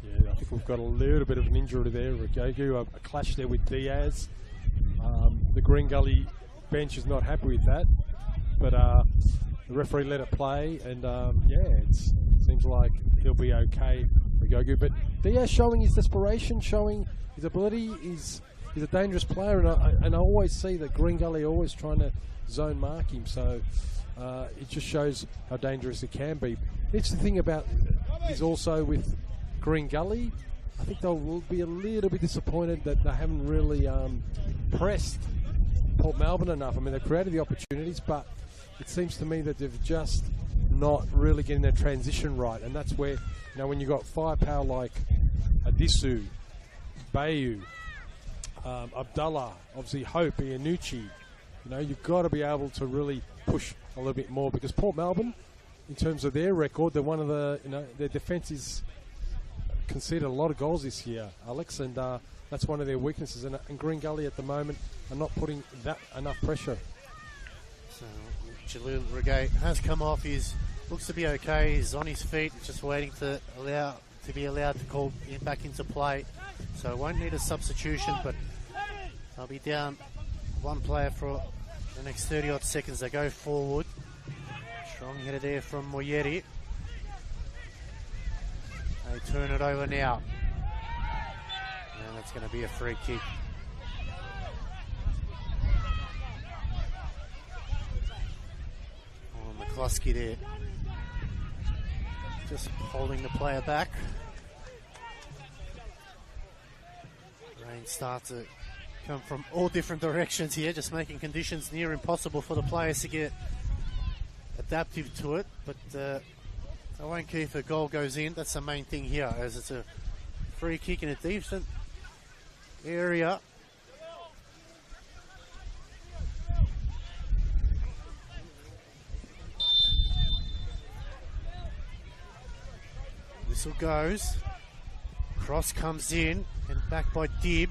Yeah, I think we've got a little bit of an injury there. Regagu, a clash there with Diaz. The Green Gully bench is not happy with that, but the referee let it play, and yeah, it seems like he'll be okay, Regagu. But Diaz showing his desperation, showing his ability. He's a dangerous player, and I always see that Green Gully always trying to zone mark him, so it just shows how dangerous it can be. The interesting thing about is also with Green Gully, I think they'll be a little bit disappointed that they haven't really pressed Port Melbourne enough. I mean, they've created the opportunities, but it seems to me that they've just not really getting their transition right, and that's where, you know, when you've got firepower like Adisu, Bayu, Abdullah, obviously Hope, Ianucci, you know, you've got to be able to really push a little bit more, because Port Melbourne, in terms of their record, they're one of the, you know, their defence is conceded a lot of goals this year, Alex, and that's one of their weaknesses, and Green Gully at the moment are not putting that enough pressure. So Jalil Regay has come off. Looks to be okay. He's on his feet, just waiting to be allowed to call him back into play. So won't need a substitution, but they'll be down one player for the next 30 odd seconds. They go forward. Strong header there from Moyeri. They turn it over now. And that's going to be a free kick. Oh, McCluskey there. Just holding the player back. Rain starts to come from all different directions here, just making conditions near impossible for the players to get adaptive to it. But I won't care if a goal goes in. That's the main thing here, as it's a free kick in a decent area. Whistle goes. Cross comes in and back by Dib.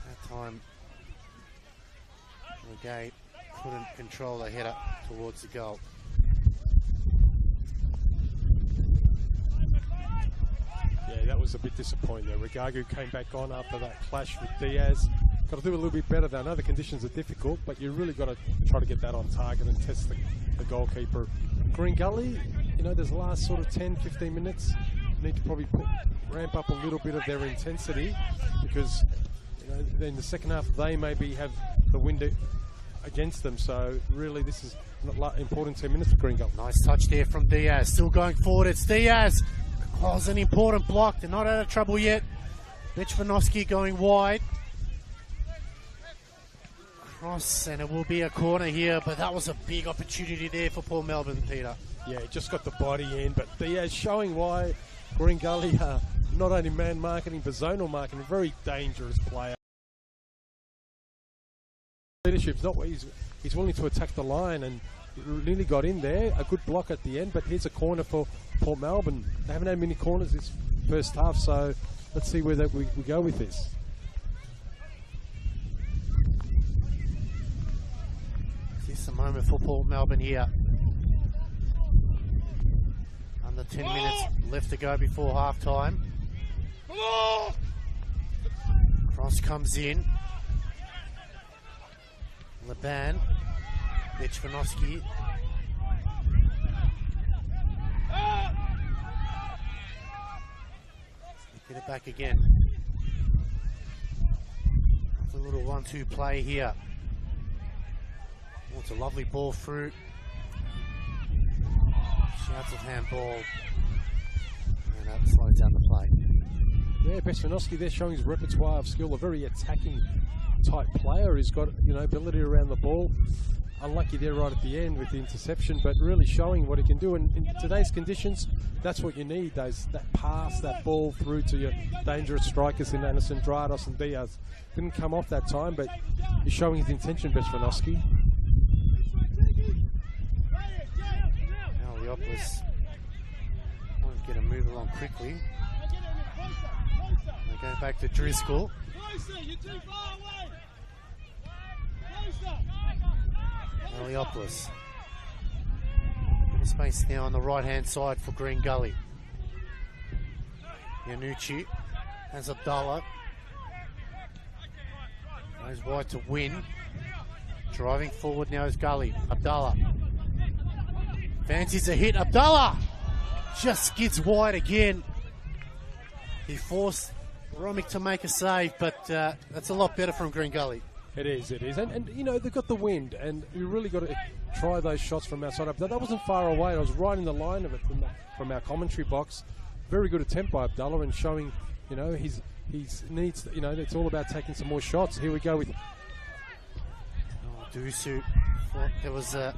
That time, Regay couldn't control the header towards the goal. Yeah, that was a bit disappointing there. Regagu came back on after that clash with Diaz. Got to do a little bit better though. I know the conditions are difficult, but you really got to try to get that on target and test the goalkeeper. Green Gully, you know, there's the last sort of 10-15 minutes, need to probably ramp up a little bit of their intensity, because, you know, in the second half they maybe have the wind against them. So really, this is an important 10 minutes for Green Gully. Nice touch there from Diaz. Still going forward. It's Diaz. Oh, it's an important block. They're not out of trouble yet. Bechvanovsky going wide. Cross, and it will be a corner here, but that was a big opportunity there for Port Melbourne, Peter. Yeah, just got the body in, but Diaz showing why Green Gully are not only man marketing but zonal marketing. Very dangerous player. Leadership's not what he's willing to attack the line, and nearly got in there. A good block at the end, but here's a corner for Port Melbourne. They haven't had many corners this first half, so let's see where we go with this. It's a moment for Port Melbourne here. Under 10 minutes left to go before half time. Cross comes in. Leban, Vichvanovsky. Get it back again. It's a little 1-2 play here. Oh, it's a lovely ball through. Shouts of handball. And that slows down the play. Yeah, Vichvanovsky there showing his repertoire of skill. A very attacking type player. He's got, ability around the ball. Unlucky there right at the end with the interception, but really showing what he can do. And in today's conditions, that's what you need, that pass, that ball through to your dangerous strikers in Anderson, Drados and Diaz. Couldn't come off that time, but he's showing his intention, Vichvanovsky. Now Leopolis won't get a move along quickly. They go back to Driscoll. Heliopolis. Bit of space now on the right hand side for Green Gully. Yanucci has Abdallah. Goes wide to win. Driving forward now is Gully. Abdallah. Fancies a hit. Abdallah just skids wide again. He forced Romick to make a save, but that's a lot better from Green Gully. It is. And they've got the wind, and you really got to try those shots from outside. That wasn't far away. I was right in the line of it from our commentary box. Very good attempt by Abdallah, and showing, he's needs, it's all about taking some more shots. Here we go with Dusu. There was a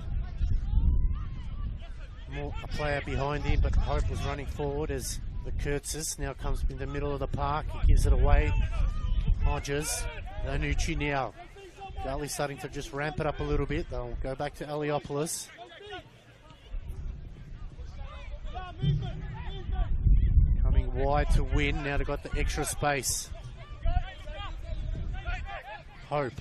player behind him, but Hope was running forward as the Kurtzis now comes in the middle of the park. He gives it away. Hodges. Yanucci now. Gully starting to just ramp it up a little bit. They'll go back to Heliopolis. Coming wide to win. Now they've got the extra space. Hope.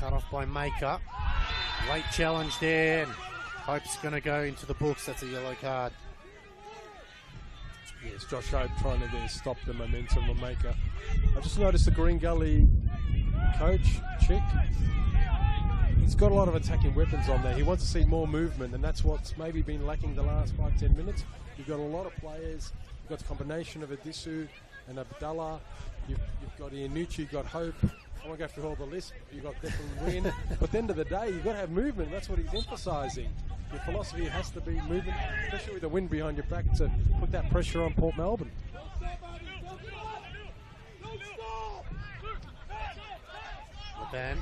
Cut off by Maker. Late challenge there. And Hope's going to go into the books. That's a yellow card. Yes, Josh Hope trying to then stop the momentum of Maker. I just noticed the Green Gully coach, Chick, he's got a lot of attacking weapons on there. He wants to see more movement, and that's what's maybe been lacking the last 5-10 minutes. You've got a lot of players. You've got the combination of Adisu and Abdallah. You've got Yanucci, you've got Hope. I won't go through all the list. You've got Declan Wynn. But at the end of the day, you've got to have movement. That's what he's emphasising. Your philosophy has to be movement, especially with the wind behind your back, to put that pressure on Port Melbourne. Leban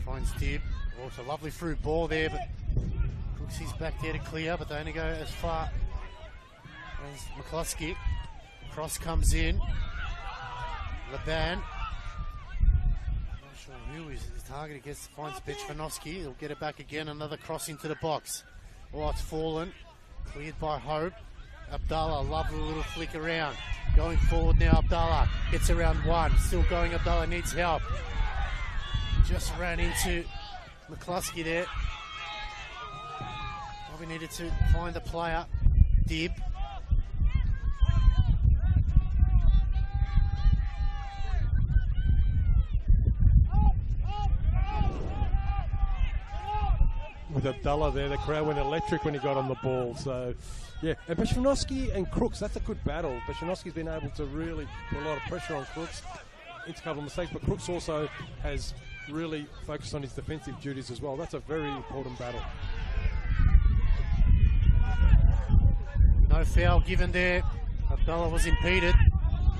finds Dib. Oh, it's a lovely through ball there, but Cooksy's back there to clear, but they only go as far as McCluskey. Cross comes in. Leban. Not sure who is his target. He finds Vichvanovsky. He'll get it back again. Another cross into the box. Oh, it's fallen. Cleared by Hope. Abdallah, lovely little flick around. Going forward now, Abdallah. Gets around one. Still going, Abdallah needs help. Just ran into McCluskey there. Probably needed to find a player. Dib. With Abdallah there, the crowd went electric when he got on the ball. So, yeah. And Vichvanovsky and Crooks, that's a good battle. Vichvanovsky's been able to really put a lot of pressure on Crooks. It's a couple of mistakes, but Crooks also has really focused on his defensive duties as well. That's a very important battle. No foul given there. Abdallah was impeded.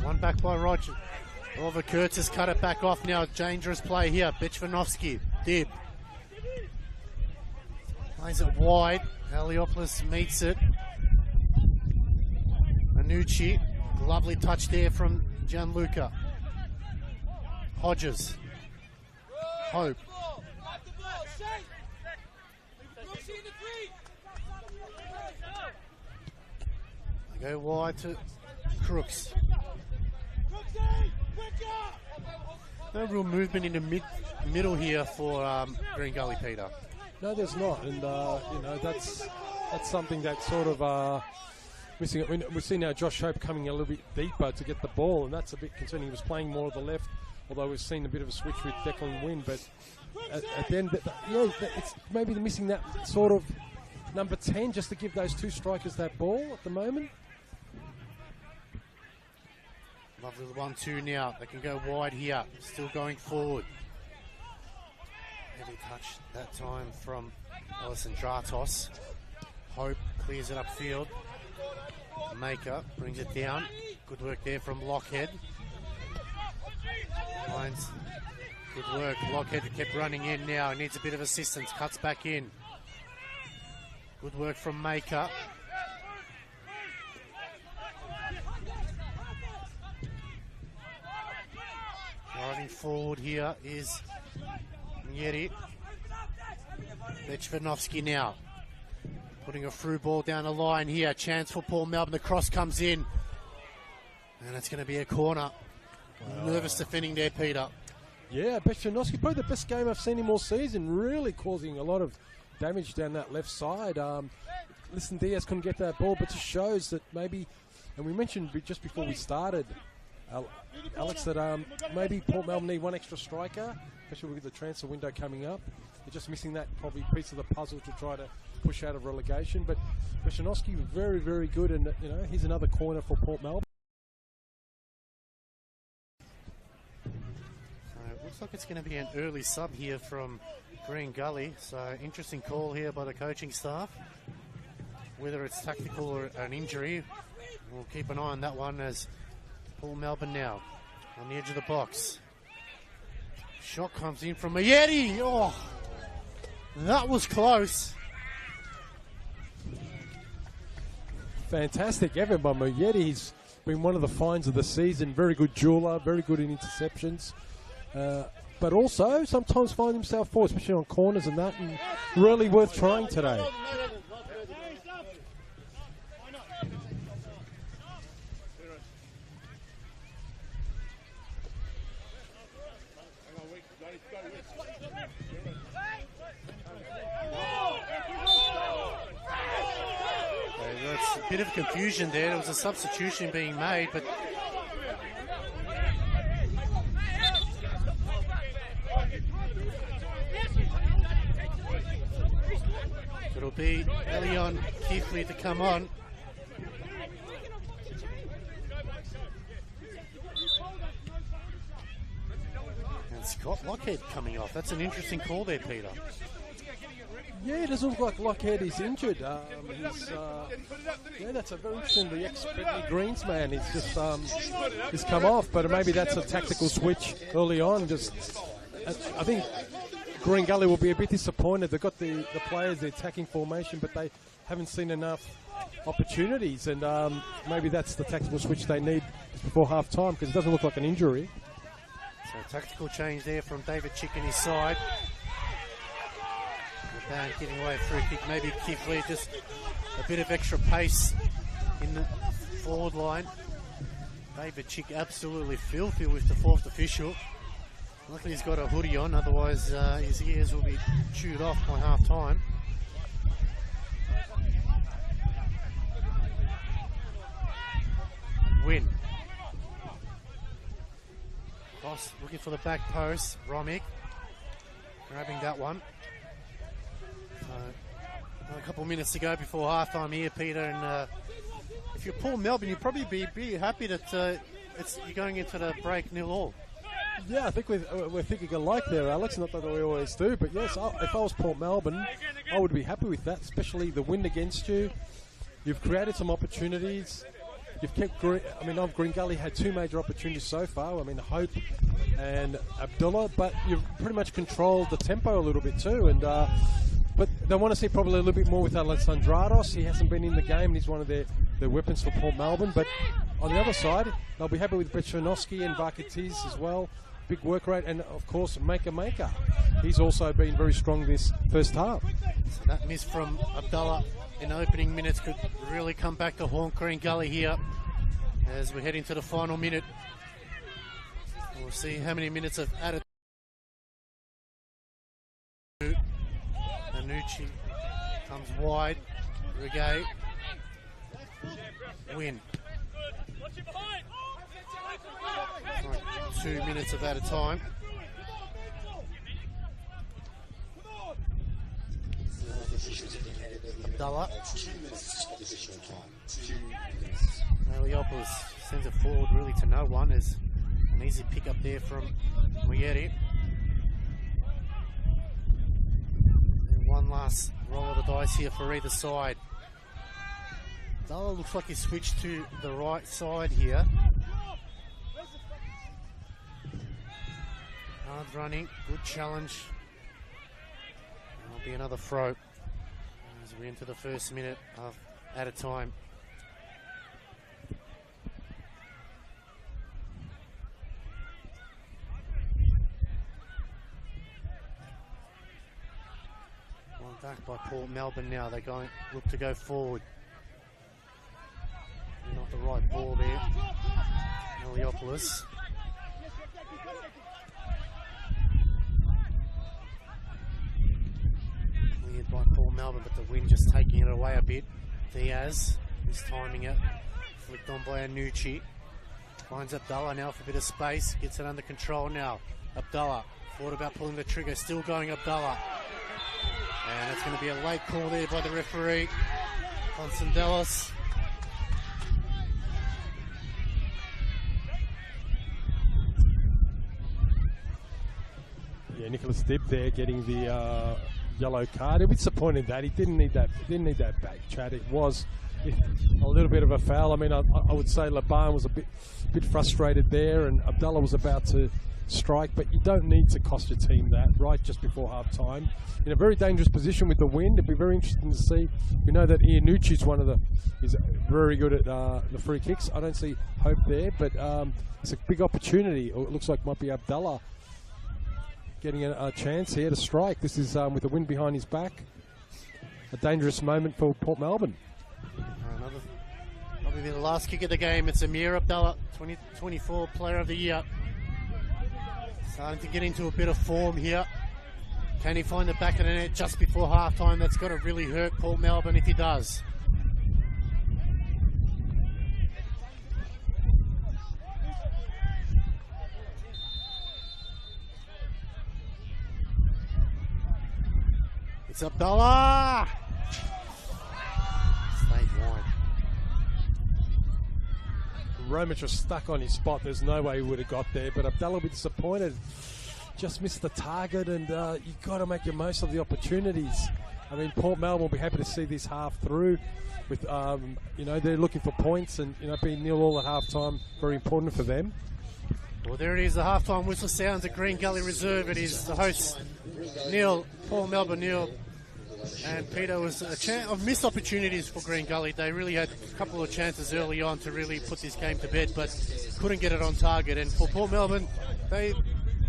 One back by Roger. Oliver Kurtz has cut it back off now. Dangerous play here. Vichvanovsky. Dib. Plays it wide. Heliopolis meets it. Ranucci, lovely touch there from Gianluca. Hodges. Hope. They go wide to Crooks. No real movement in the middle here for Green Gully, Peter. No, there's not, and that's something that's sort of missing. I mean, we see now Josh Hope coming a little bit deeper to get the ball, and that's a bit concerning. He was playing more to the left, although we've seen a bit of a switch with Declan Wynn. But at the end, it's maybe they're missing that sort of number 10 just to give those two strikers that ball at the moment. Lovely 1-2 now. They can go wide here. Still going forward. Heavy touch that time from Ellison Dratos. Hope clears it upfield. Maker brings it down. Good work there from Lockhead. Finds good work. Lockhead kept running in now. He needs a bit of assistance. Cuts back in. Good work from Maker. Driving forward here is Nieri. Lechvanovsky now. Putting a through ball down the line here. Chance for Paul Melbourne. The cross comes in. And it's going to be a corner. Wow. Nervous defending there, Peter. Yeah, Bechanowski, probably the best game I've seen him all season. Really causing a lot of damage down that left side. Listen, Diaz couldn't get that ball, but just shows that maybe, and we mentioned just before we started, Alex, that maybe Port Melbourne need one extra striker, especially with the transfer window coming up. They're just missing that probably piece of the puzzle to try to push out of relegation. But Bechanowski was very, very good, and here's another corner for Port Melbourne. Looks like it's going to be an early sub here from Green Gully. So interesting call here by the coaching staff. Whether it's tactical or an injury, we'll keep an eye on that one as Paul Melbourne now on the edge of the box. Shot comes in from Mayeti. Oh, that was close. Fantastic effort by Mayeti. He's been one of the finds of the season. Very good jeweler, very good in interceptions. But also sometimes find himself forward, especially on corners and that, and really worth trying today. That's a bit of confusion there. There was a substitution being made, but it'll be Elion Keithley to come on. And Scott Lockhead coming off. That's an interesting call there, Peter. Yeah, it doesn't look like Lockhead is injured. That's a very interesting. The ex-Brittany Greens man is just he's come off, but maybe that's a tactical switch early on. I think Green Gully will be a bit disappointed. They've got the players, the attacking formation, but they haven't seen enough opportunities, and maybe that's the tactical switch they need before half time, because it doesn't look like an injury. So tactical change there from David Chick in his side. And getting away free kick, maybe Keithley, just a bit of extra pace in the forward line. David Chick absolutely filthy with the fourth official. Luckily he's got a hoodie on, otherwise his ears will be chewed off by half time. Win. Cross looking for the back post. Romick grabbing that one. A couple of minutes to go before half-time here, Peter, and if you're Paul Melbourne, you'd probably be happy that you're going into the break 0-0. Yeah, I think we're thinking alike there, Alex, not that we always do, but yes, if I was Paul Melbourne, I would be happy with that, especially the win against you. You've created some opportunities. You've kept, Green Gully had two major opportunities so far. Hope and Abdullah, but you've pretty much controlled the tempo a little bit too, and But they want to see probably a little bit more with Alessandrados. He hasn't been in the game, and he's one of their weapons for Port Melbourne. But on the other side, they'll be happy with Bechanovsky and Varkatiz as well. Big work rate, and of course, Maker. He's also been very strong this first half. So that miss from Abdallah in opening minutes could really come back to haunt Green Gully here as we head into the final minute. We'll see how many minutes of added. Anucci comes wide. Regay. Win. Like 2 minutes of added time. Abdallah. Eliopoulos sends it forward really to no one. As an easy pick up there from Muyeri. One last roll of the dice here for either side. Abdallah looks like he switched to the right side here. Hard running, good challenge. There'll be another throw as we enter the first minute of added time. One back by Port Melbourne now. They're going look to go forward. Not the right ball there. Eliopoulos. Cleared by Port Melbourne, but the wind just taking it away a bit. Diaz is timing it. Flicked on by Anucci. Finds Abdallah now for a bit of space. Gets it under control now. Abdallah thought about pulling the trigger. Still going Abdallah. And it's going to be a late call there by the referee. Constandelos. Yeah, Nicholas Dibb there getting the yellow card. A bit disappointed that he didn't need that. Didn't need that back chat. It was a little bit of a foul. I mean, I would say Laban was a bit frustrated there, and Abdallah was about to strike. But you don't need to cost your team that right just before half time. In a very dangerous position with the wind. It'd be very interesting to see. We know that Ianucci is very good at the free kicks. I don't see hope there, but it's a big opportunity. It looks like might be Abdallah getting a chance here to strike. This is with the wind behind his back. A dangerous moment for Port Melbourne. Probably the last kick of the game. It's Amir Abdallah, 2024 Player of the Year. Starting to get into a bit of form here. Can he find the back of the net just before halftime? That's got to really hurt Port Melbourne if he does. It's Abdallah! Stayed wide. Romic was stuck on his spot. There's no way he would have got there, but Abdallah will be disappointed. Just missed the target, and you've got to make the most of the opportunities. I mean, Port Melbourne will be happy to see this half through. With they're looking for points, and being 0-0 at half time, very important for them. Well, there it is. The halftime whistle sounds at Green Gully Reserve. It is the hosts, Neil, Port Melbourne, Neil, and Peter. Was a chance of missed opportunities for Green Gully. They really had a couple of chances early on to really put this game to bed, but couldn't get it on target. And for Port Melbourne, they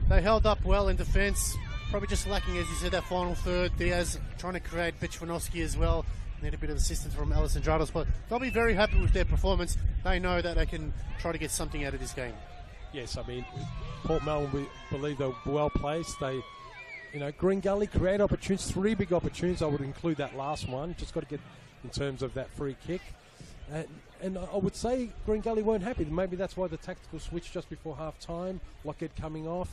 held up well in defence. Probably just lacking, as you said, that final third. Diaz trying to create Bechanovsky as well. Need a bit of assistance from Alessandrados, but they'll be very happy with their performance. They know that they can try to get something out of this game. Yes, I mean, Port Melbourne, we believe they're well placed. They, Green Gully create opportunities, 3 big opportunities. I would include that last one. Just got to get in terms of that free kick. And I would say Green Gully weren't happy. Maybe that's why the tactical switch just before half time, Lockheed coming off,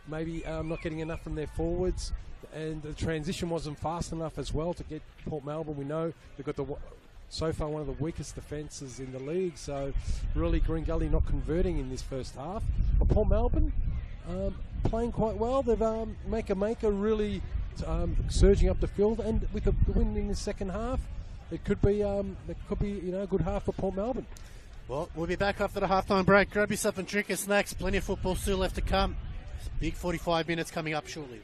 maybe not getting enough from their forwards, and the transition wasn't fast enough as well to get Port Melbourne. We know they've got so far one of the weakest defences in the league, so really Green Gully not converting in this first half. But Port Melbourne playing quite well. They've Maker really surging up the field, and with the win in the second half, it could be a good half for Port Melbourne. Well, we'll be back after the halftime break. Grab yourself and drink your snacks. Plenty of football still left to come. Big 45 minutes coming up shortly.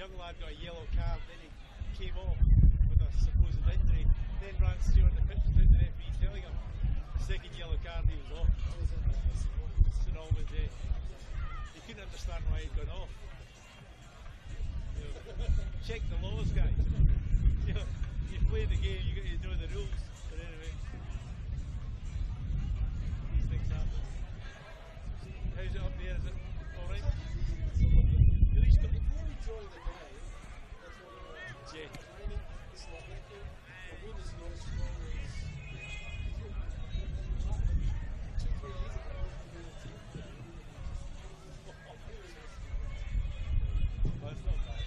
young lad got a yellow card, then he came off with a supposed injury, then ran straight on the pitch without the referee telling him. The second yellow card, he was off. St Albans, he couldn't understand why he'd gone off. You know, check the laws, guys. You know, you play the game, you got to know the rules. But anyway, these things happen. How's it up there? Is it all right? At least got Jay. That's not bad.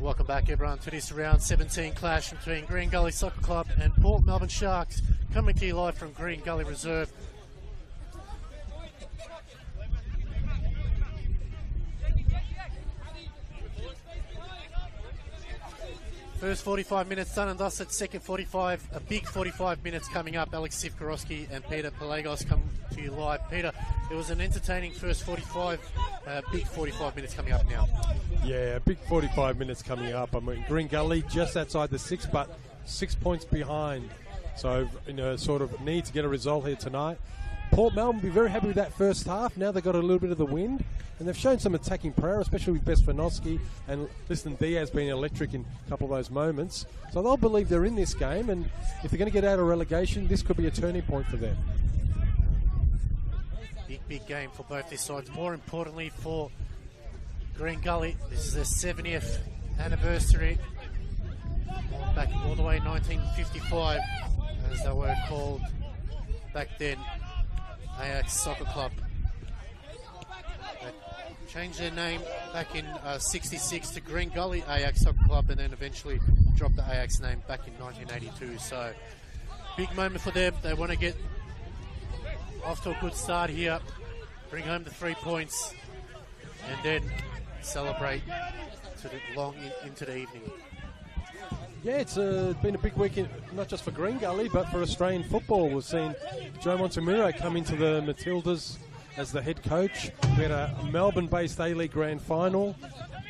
Welcome back, everyone, to this round 17 clash between Green Gully Soccer Club and Port Melbourne Sharks, coming to you live from Green Gully Reserve. First 45 minutes done and dusted. Second 45, a big 45 minutes coming up. Alex Sivkorowski and Peter Pelagos come to you live. Peter, it was an entertaining first 45, big 45 minutes coming up now. Yeah, big 45 minutes coming up. I mean, Green Gully just outside the 6, but 6 points behind. So, sort of need to get a result here tonight. Port Melbourne will be very happy with that first half. Now they've got a little bit of the wind, and they've shown some attacking power, especially with Besfanovsky, and listen, Diaz being electric in a couple of those moments. So they'll believe they're in this game, and if they're going to get out of relegation, this could be a turning point for them. Big game for both these sides. More importantly for Green Gully, this is their 70th anniversary. Back all the way 1955, as they were called back then, Ajax Soccer Club. They changed their name back in 66 to Green Gully Ajax Soccer Club, and then eventually dropped the Ajax name back in 1982. So big moment for them. They want to get off to a good start here, bring home the 3 points, and then celebrate long into the evening. Yeah, it's been a big weekend, not just for Green Gully, but for Australian football. We've seen Joe Montemuro come into the Matildas as the head coach. We had a Melbourne-based A-League Grand Final,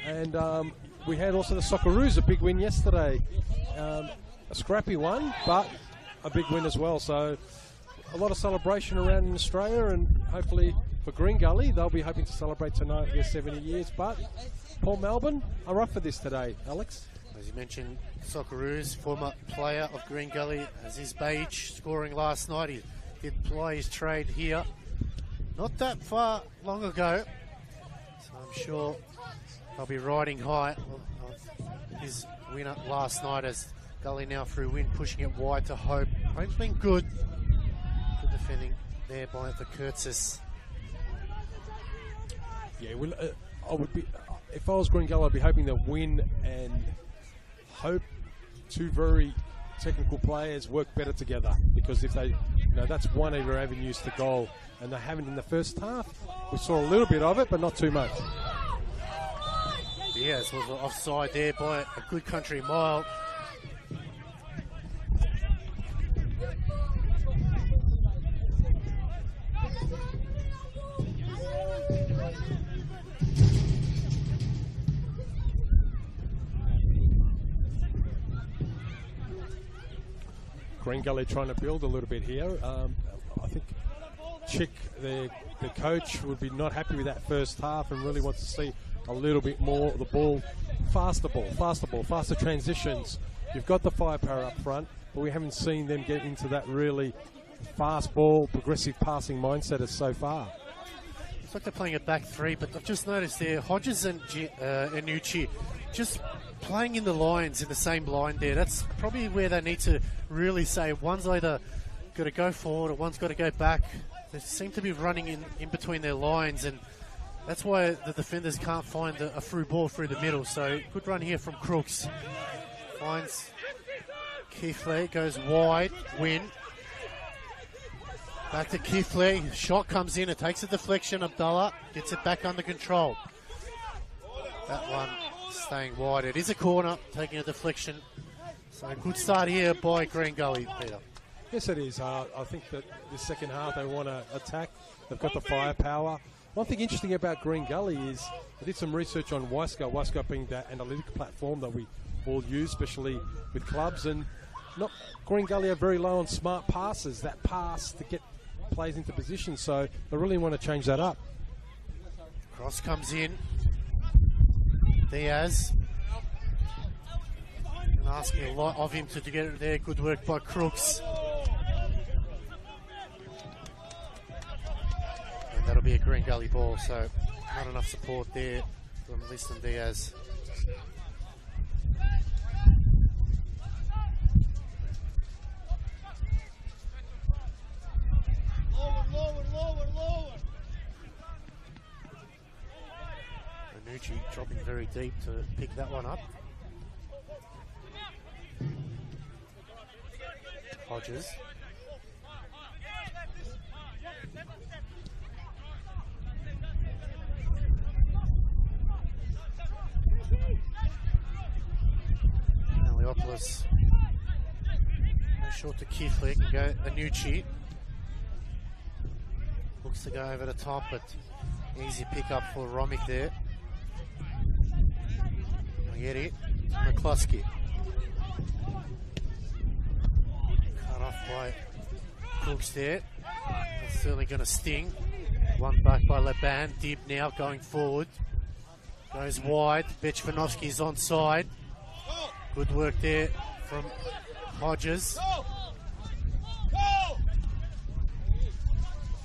and we had also the Socceroos, a big win yesterday. A scrappy one, but a big win as well. So a lot of celebration around in Australia, and hopefully for Green Gully, they'll be hoping to celebrate tonight their 70 years. But Port Melbourne are up for this today, Alex. As you mentioned, Socceroos, former player of Green Gully, Aziz Beige, scoring last night. He did ply his trade here not that far long ago, so I'm sure they'll be riding high on his winner last night, as Gully now through win, pushing it wide to Hope. Hope's been good defending there by the Curtis. Yeah, well, I would be, if I was Green Gully, I'd be hoping to win and Hope, two very technical players, work better together, because if they, that's one of their avenues to goal, and they haven't in the first half. We saw a little bit of it, but not too much. Diaz was offside there by a good country mile. Green Gully trying to build a little bit here. I think Chick, the coach, would be not happy with that first half and really wants to see a little bit more of the ball, faster transitions. You've got the firepower up front, but we haven't seen them get into that really fast ball, progressive passing mindset as so far. It's like they're playing a back three, but I've just noticed there, Hodges and Nucci just playing in the lines, in the same line there. That's probably where they need to really say one's either got to go forward or one's got to go back. They seem to be running in between their lines, and that's why the defenders can't find a through ball through the middle. So good run here from Crooks. Finds Keithley, goes wide, win. Back to Keithley, shot comes in, it takes a deflection. Abdullah gets it back under control. That one staying wide. It is a corner, taking a deflection. So a good start here by Green Gully, Peter. Yes, it is. I think that this second half they want to attack. They've got the firepower. One thing interesting about Green Gully is I did some research on Wisecout. Wisecout being that analytic platform that we all use, especially with clubs. And Green Gully are very low on smart passes. That pass to get plays into position. So they really want to change that up. Cross comes in. Diaz. And asking a lot of him to get it there. Good work by Crooks. And that'll be a Green Gully ball, so not enough support there from Liston Diaz. Manucci dropping very deep to pick that one up. Hodges. Aliopolis. Short to Keithley, can go Anucci. Looks to go over the top, but easy pick up for Romick there. Yeti, McCluskey. Cut off by Crooks there. That's certainly going to sting. One back by Leban. Dib now going forward. Goes wide. Bechvanovsky's onside. Good work there from Hodges.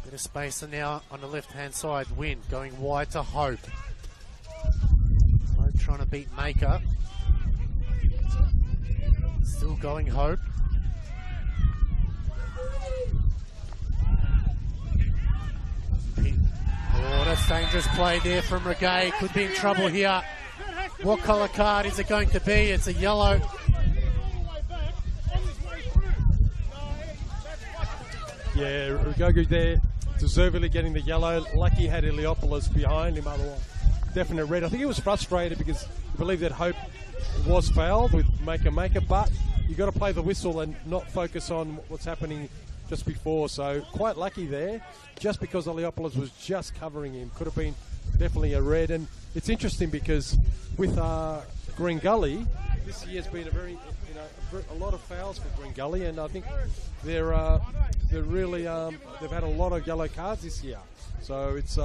Bit of spacer now on the left-hand side. Win going wide to Hope. Hope trying to beat Maker. Still going Hope. Oh, that's dangerous play there from Regay. Could be in trouble here. What colour card is it going to be? It's a yellow. Yeah, Rugogu there, deservedly getting the yellow. Lucky he had Iliopoulos behind him, otherwise definite red. I think he was frustrated because I believe that Hope was fouled with Maker, but you got to play the whistle and not focus on what's happening just before. So quite lucky there, just because Iliopoulos was just covering him. Could have been definitely a red. And it's interesting because with Green Gully, this year's been a lot of fouls for Green Gully, and I think they're really they've had a lot of yellow cards this year. So it's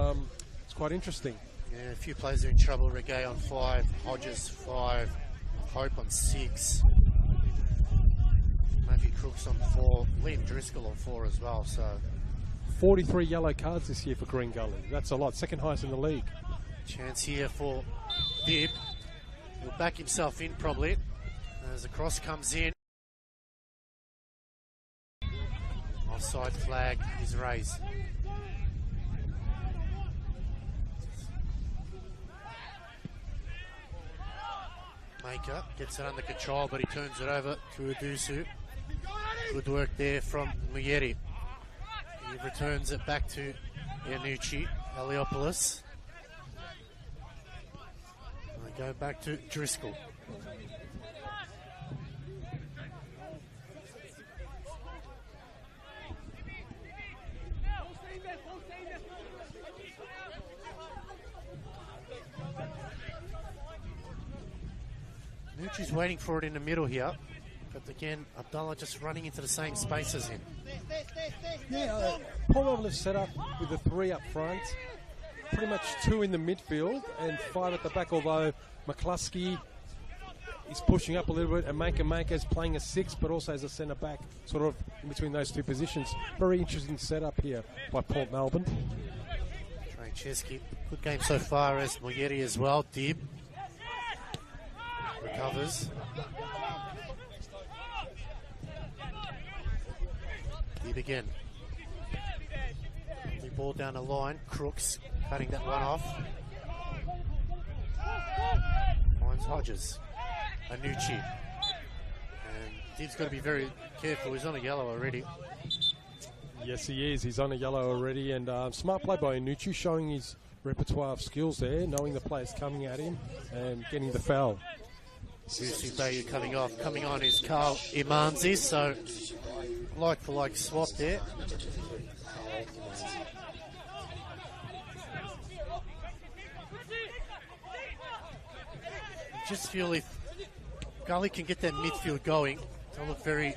quite interesting. Yeah, a few players are in trouble. Regay on 5, Hodges 5, Hope on 6, Matthew Crooks on 4, Liam Driscoll on 4 as well. So 43 yellow cards this year for Green Gully. That's a lot. Second highest in the league. Chance here for Dib. He'll back himself in probably as the cross comes in. Offside flag is raised. Maker gets it under control, but he turns it over to Adusu. Good work there from Muyeri. He returns it back to Yanucci, Aliopolis. And they go back to Driscoll. Nucci's waiting for it in the middle here, but again, Abdullah just running into the same space as him. Yeah, Paul is set up with the 3 up front, pretty much 2 in the midfield and 5 at the back, although McCluskey is pushing up a little bit and Maker is playing a 6 but also as a centre back, sort of in between those 2 positions. Very interesting setup here by Port Melbourne. Trey Chesky, good game so far as Muyeri as well. Dib. Recovers. Deep again. The ball down the line. Crooks cutting that one off. Finds Hodges. Anucci. And Div's got to be very careful. He's on a yellow already. Yes, he is. He's on a yellow already. And smart play by Anucci, showing his repertoire of skills there, knowing the players coming at him and getting the foul. Usu Bayu coming off. Coming on is Carl Imanzi. So, like for like swap there. Just feel if Gully can get that midfield going, they'll look very,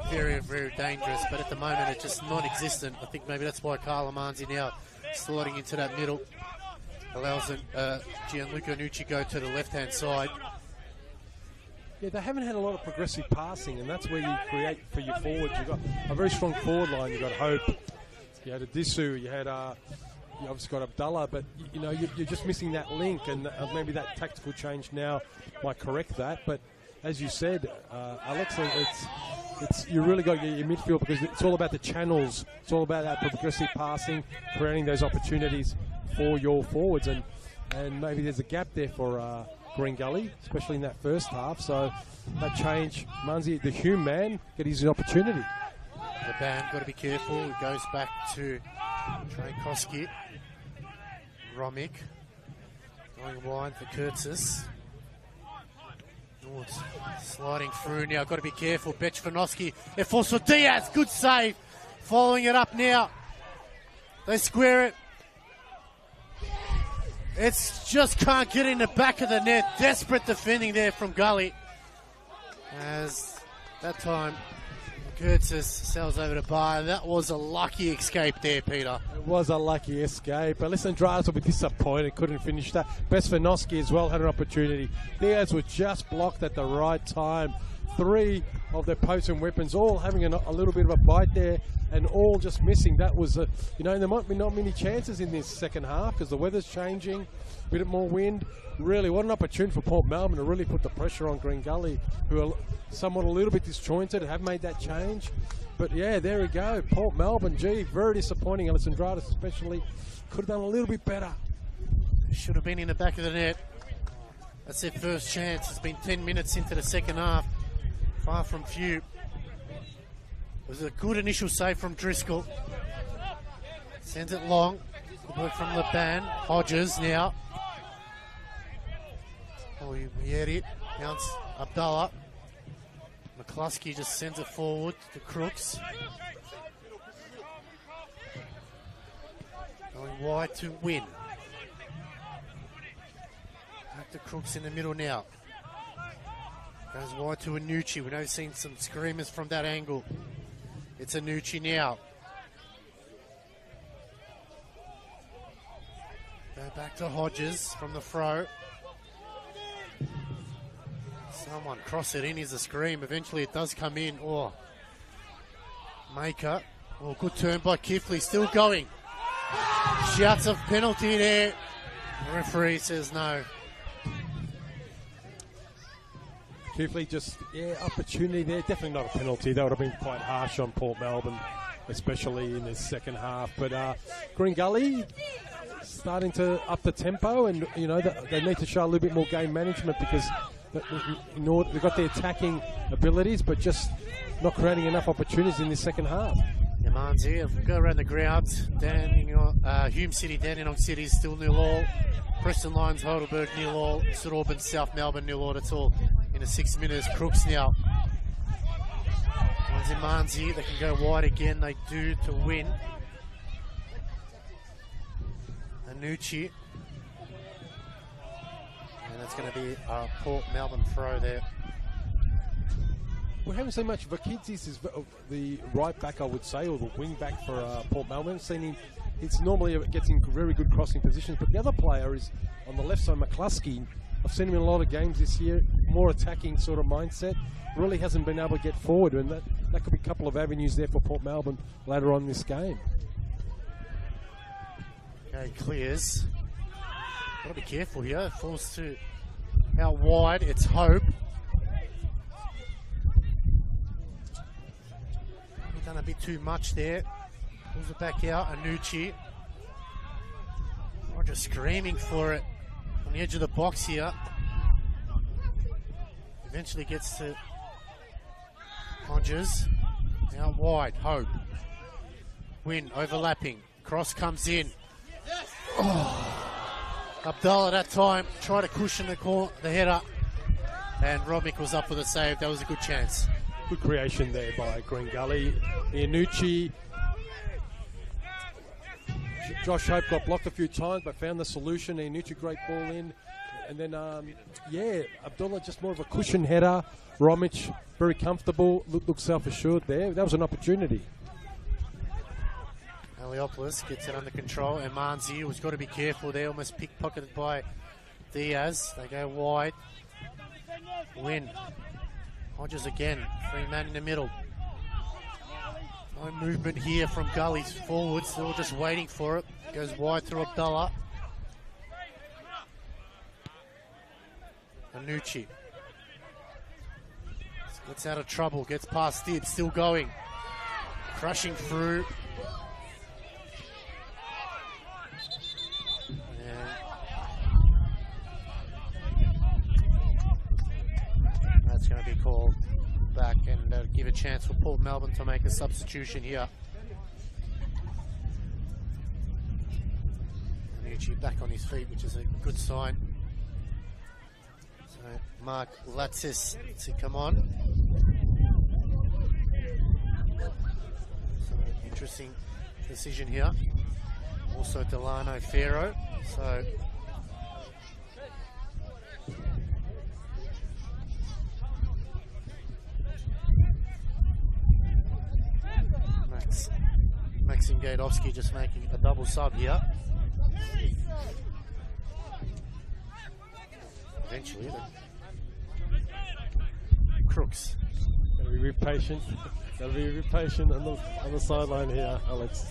very, very dangerous. But at the moment, it's just non-existent. I think maybe that's why Carl Imanzi now sliding into that middle allows Gianluca Nucci go to the left-hand side. Yeah, they haven't had a lot of progressive passing, and that's where you create for your forwards. You've got a very strong forward line. You've got Hope, you had Adisu, you had you obviously got Abdullah, but you know you're just missing that link, and maybe that tactical change now might correct that. But as you said, Alex, it's you really got your midfield, because it's all about the channels. It's all about that progressive passing, creating those opportunities for your forwards, and maybe there's a gap there for Green Gully, especially in that first half. So that change, Munzi, the Hume man, get his opportunity. The band got to be careful. It goes back to Trankowski. Romick going wide for Kurtzis. Sliding through now. Got to be careful. Bechvanovsky. It falls for Diaz. Good save. Following it up now. They square it. It's just can't get in the back of the net. Desperate defending there from Gully. As that time, Kurtzis sails over to Bar. That was a lucky escape there, Peter. It was a lucky escape. But listen, Andradas will be disappointed. Couldn't finish that. Besvanovsky as well had an opportunity. Diaz was just blocked at the right time. Three of their potent weapons all having a little bit of a bite there, and all just missing. That was, you know, there might be not many chances in this second half because the weather's changing, a bit more wind. Really, what an opportunity for Port Melbourne to really put the pressure on Green Gully, who are somewhat a little bit disjointed, have made that change. But yeah, there we go. Port Melbourne, gee, very disappointing. Alessandradis especially could have done a little bit better. Should have been in the back of the net. That's their first chance. It's been 10 minutes into the second half. Far from few. It was a good initial save from Driscoll. Sends it long. Good work from Leban. Hodges now. Oh, Yeri. Bounce Abdullah. McCluskey just sends it forward to Crooks. Going wide to Win. Back to Crooks in the middle now. Goes wide to Anucci. We know we've seen some screamers from that angle. It's Anucci now. Go back to Hodges from the throw. Someone cross it in is a scream. Eventually it does come in. Oh, Maker. Oh, good turn by Kifley. Still going. Shouts of penalty there. The referee says no. Kifley just, opportunity there. Definitely not a penalty. That would have been quite harsh on Port Melbourne, especially in the second half. But Green Gully starting to up the tempo, and you know they need to show a little bit more game management, because they've got the attacking abilities, but just not creating enough opportunities in the second half. Yamanzi, if we go around the ground, Hume City, Dandenong City is still 0-0. Preston Lions, Heidelberg 0-0. St Albans, South Melbourne 0-0. That's all in the 6 minutes. Crooks now. Manzi, they can go wide again. They do to Win. Anucci. And that's going to be a Port Melbourne throw there. We haven't seen much. Vakidis is the right back, I would say, or the wing back for Port Melbourne. Seen him. It's normally gets in very good crossing positions, but the other player is on the left side, McCluskey. I've seen him in a lot of games this year, more attacking sort of mindset. Really hasn't been able to get forward, and that could be a couple of avenues there for Port Melbourne later on in this game. Okay, clears. Got to be careful here. Falls to Out wide, it's Hope. He's done a bit too much there. Pulls it back out, Anucci. Roger screaming for it on the edge of the box here. Eventually gets to Hodges. Out wide, Hope. Win, overlapping. Cross comes in. Abdallah that time tried to cushion the header, and Rodmick was up for the save. That was a good chance. Good creation there by Green Gully. Iannucci. Josh Hope got blocked a few times but found the solution. Iannucci, great ball in. And then, Abdullah just more of a cushion header. Romic, very comfortable, looked self-assured there. That was an opportunity. Eliopoulos gets it under control, and Manzi, who's got to be careful there, almost pickpocketed by Diaz. They go wide. Win. Hodges again, 3 man in the middle. No movement here from Gully's forwards, they're all just waiting for it. Goes wide through Abdallah. Anucci. Gets out of trouble, gets past Dib, still going. Crushing through. That's going to be called back and give a chance for Port Melbourne to make a substitution here. Anucci back on his feet, which is a good sign. So Mark Latsis to come on. So interesting decision here. Also Delano Ferro. So Maxim Gajdowski just making a double sub here. Eventually, Crooks. Gotta be real patient. Gotta be real patient on the sideline here, Alex.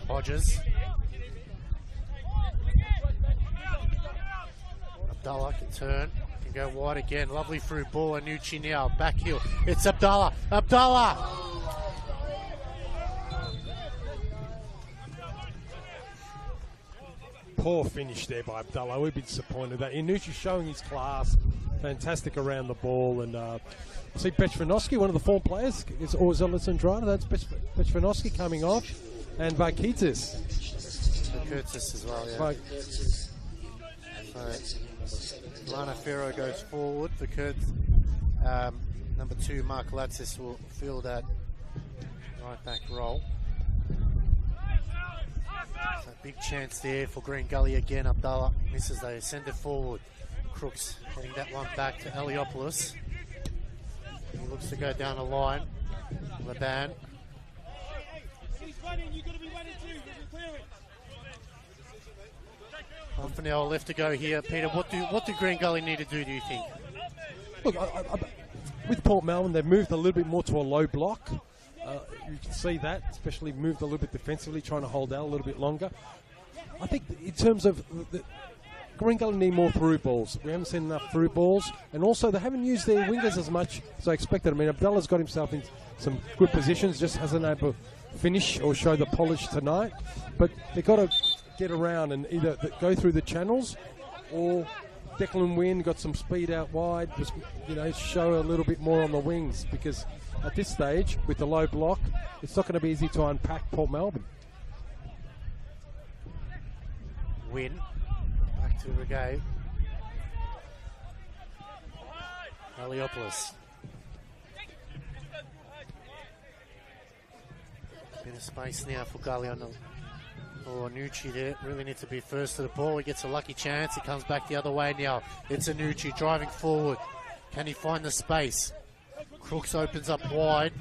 Hodges. Abdallah can turn, can go wide again. Lovely through ball. Anucci now, back heel. It's Abdallah. Abdallah! Poor finish there by Abdallah. We've been disappointed that Anucci showing his class. Fantastic around the ball. And see Bechvanovsky, one of the form players, is Alessandro. That's Bechvanovsky coming off. And Vakitis. Curtis as well, yeah. So, Lana Ferro goes forward for Kurtz. Number 2, Mark Latsis, will fill that right back role. So big chance there for Green Gully again. Abdallah misses, they send it forward. Crooks heading that one back to Eliopoulos. He looks to go down the line. Laban. Half an hour left to go here. Peter, what do Green Gully need to do you think? Look, with Port Melbourne, they've moved a little bit more to a low block. You can see that, especially moved a little bit defensively, trying to hold out a little bit longer. I think in terms of Green Gully need more through balls. We haven't seen enough through balls, and also they haven't used their wingers as much as I expected. I mean, Abdullah's got himself in some good positions, just hasn't able to finish or show the polish tonight. But they've got to get around and either go through the channels, or Declan Wynn got some speed out wide, just, show a little bit more on the wings, because at this stage, with the low block, it's not going to be easy to unpack Port Melbourne. Win. Back to Regay. Eliopoulos. Bit of space now for Gully on the... Oh, Anucci there. Really needs to be first to the ball. He gets a lucky chance. He comes back the other way now. It's Anucci driving forward. Can he find the space? Crooks opens up wide.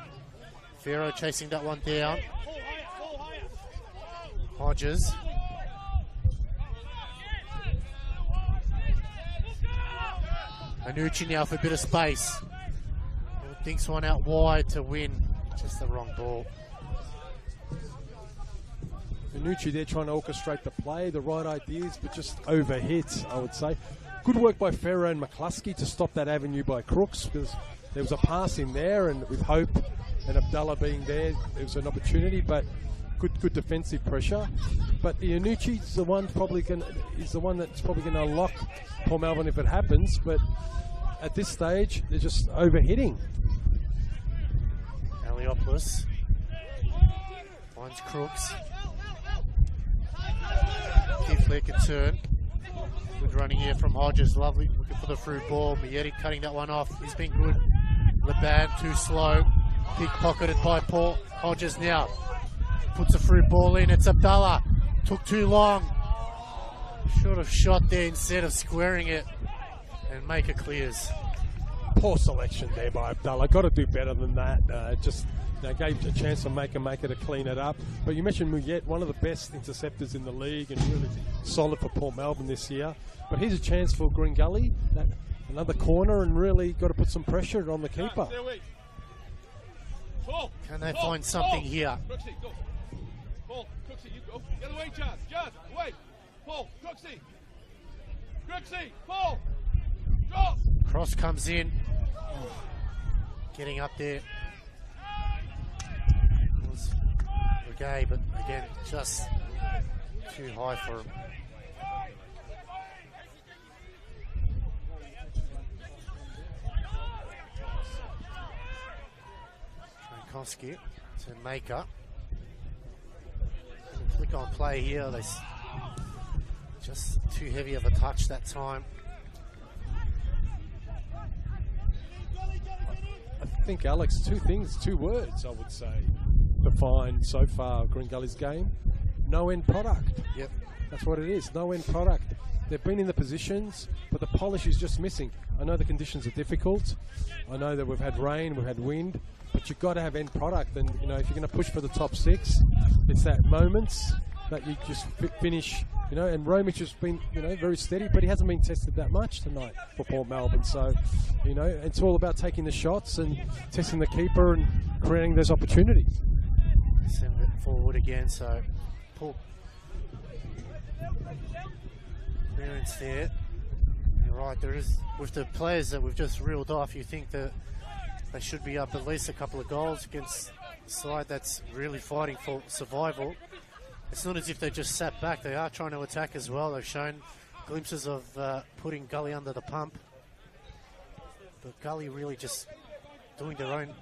Ferro chasing that one down. Hodges. Anucci now for a bit of space. Thinks one out wide to Win. Just the wrong ball. Inucci there trying to orchestrate the play, the right ideas, but just overhit, I would say. Good work by Ferrer and McCluskey to stop that avenue by Crooks, because there was a pass in there, and with Hope and Abdallah being there was an opportunity, but good defensive pressure. But Inucci is the one that's probably going to lock Port Melbourne if it happens, but at this stage they're just overhitting. Aliopoulos finds Crooks. Keithley can turn. Good running here from Hodges. Lovely. Looking for the through ball. Mietti cutting that one off. He's been good. Leban too slow. Pickpocketed by Paul. Hodges now puts a through ball in. It's Abdallah. Took too long. Should have shot there instead of squaring it. And Maker clears. Poor selection there by Abdallah. Got to do better than that. Gave a chance to Maker to clean it up. But you mentioned Muyet, one of the best interceptors in the league and really solid for Port Melbourne this year. But here's a chance for Green Gully. Another corner, and really got to put some pressure on the keeper. Can they find something here? Paul, Cooksey, you go. Get away, John. John, away. Paul, Cooksey. Cooksey, Paul. Drop. Cross comes in. Getting up there. Was okay, but again, just too high for him. Frankowski to Maker. Click on play here. They just too heavy of a touch that time. I think, Alex, two words I would say define so far Green Gully's game. No end product. Yep. That's what it is. No end product. They've been in the positions, but the polish is just missing. I know the conditions are difficult. I know that we've had rain, we've had wind, but you've got to have end product. And, if you're going to push for the top six, it's that moments that you just finish, and Romic has been, very steady, but he hasn't been tested that much tonight for Port Melbourne. So, it's all about taking the shots and testing the keeper and creating those opportunities. Send it forward again, so pull clearance there. You're right, there is, with the players that we've just reeled off, you think that they should be up at least a couple of goals against a side that's really fighting for survival. It's not as if they just sat back, they are trying to attack as well. They've shown glimpses of putting Gully under the pump, but Gully really just doing their own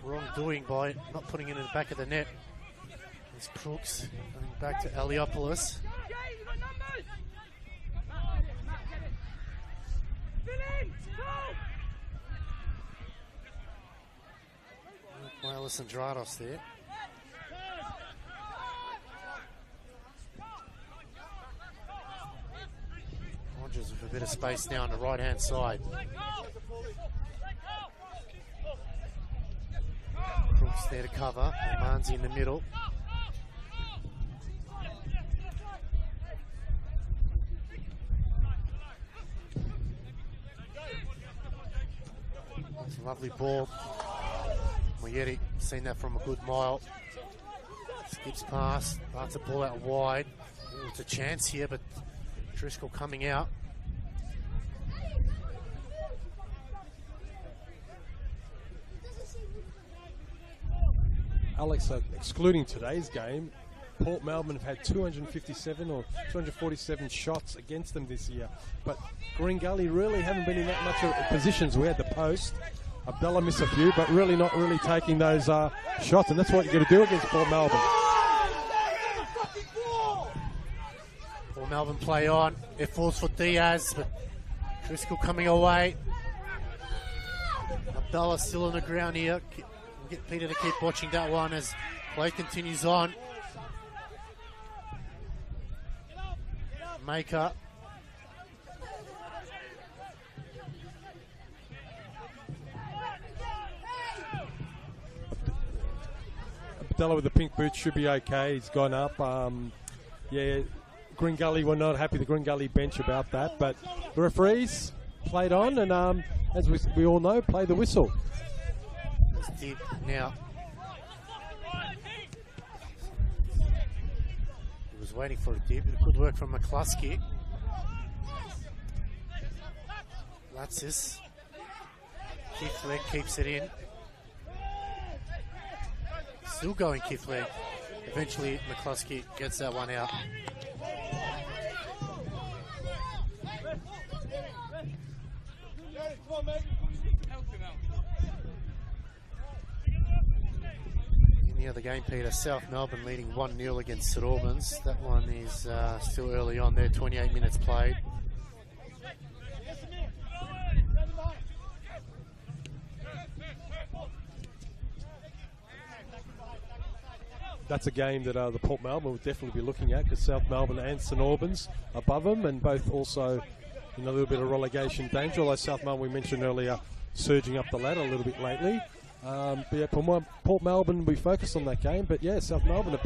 wrongdoing by not putting it in the back of the net. It's Crooks going back to Aliopoulos. Miles and Drados there. Rogers with a bit of space now on the right hand side. Crooks there to cover. Manzi in the middle. It's a lovely ball. Muyeti seen that from a good mile. Skips past. Darts a ball out wide. Ooh, it's a chance here, but Driscoll coming out. Alex, excluding today's game, Port Melbourne have had 257 or 247 shots against them this year. But Green Gully really haven't been in that much of positions. We had the post. Abdallah missed a few, but really not really taking those shots. And that's what you've got to do against Port Melbourne. Port Melbourne play on. It falls for Diaz, but Driscoll coming away. Abdallah still on the ground here. We'll get Peter to keep watching that one as play continues on. Maker. Abdallah with the pink boots should be okay. He's gone up. Green Gully were not happy, the Green Gully bench, about that. But the referees played on and, as we all know, play the whistle. It's deep now. was waiting for it, did. Good work from McCluskey. Latsis. Kick leg keeps it in. Still going kick leg. Eventually, McCluskey gets that one out. In the other game, Peter, South Melbourne leading 1-0 against St Albans. That one is still early on there, 28 minutes played. That's a game that the Port Melbourne will definitely be looking at, because South Melbourne and St Albans above them, and both also in a little bit of relegation danger, although South Melbourne, we mentioned earlier, surging up the ladder a little bit lately. But yeah, Port Melbourne, we focus on that game, but yeah, South Melbourne,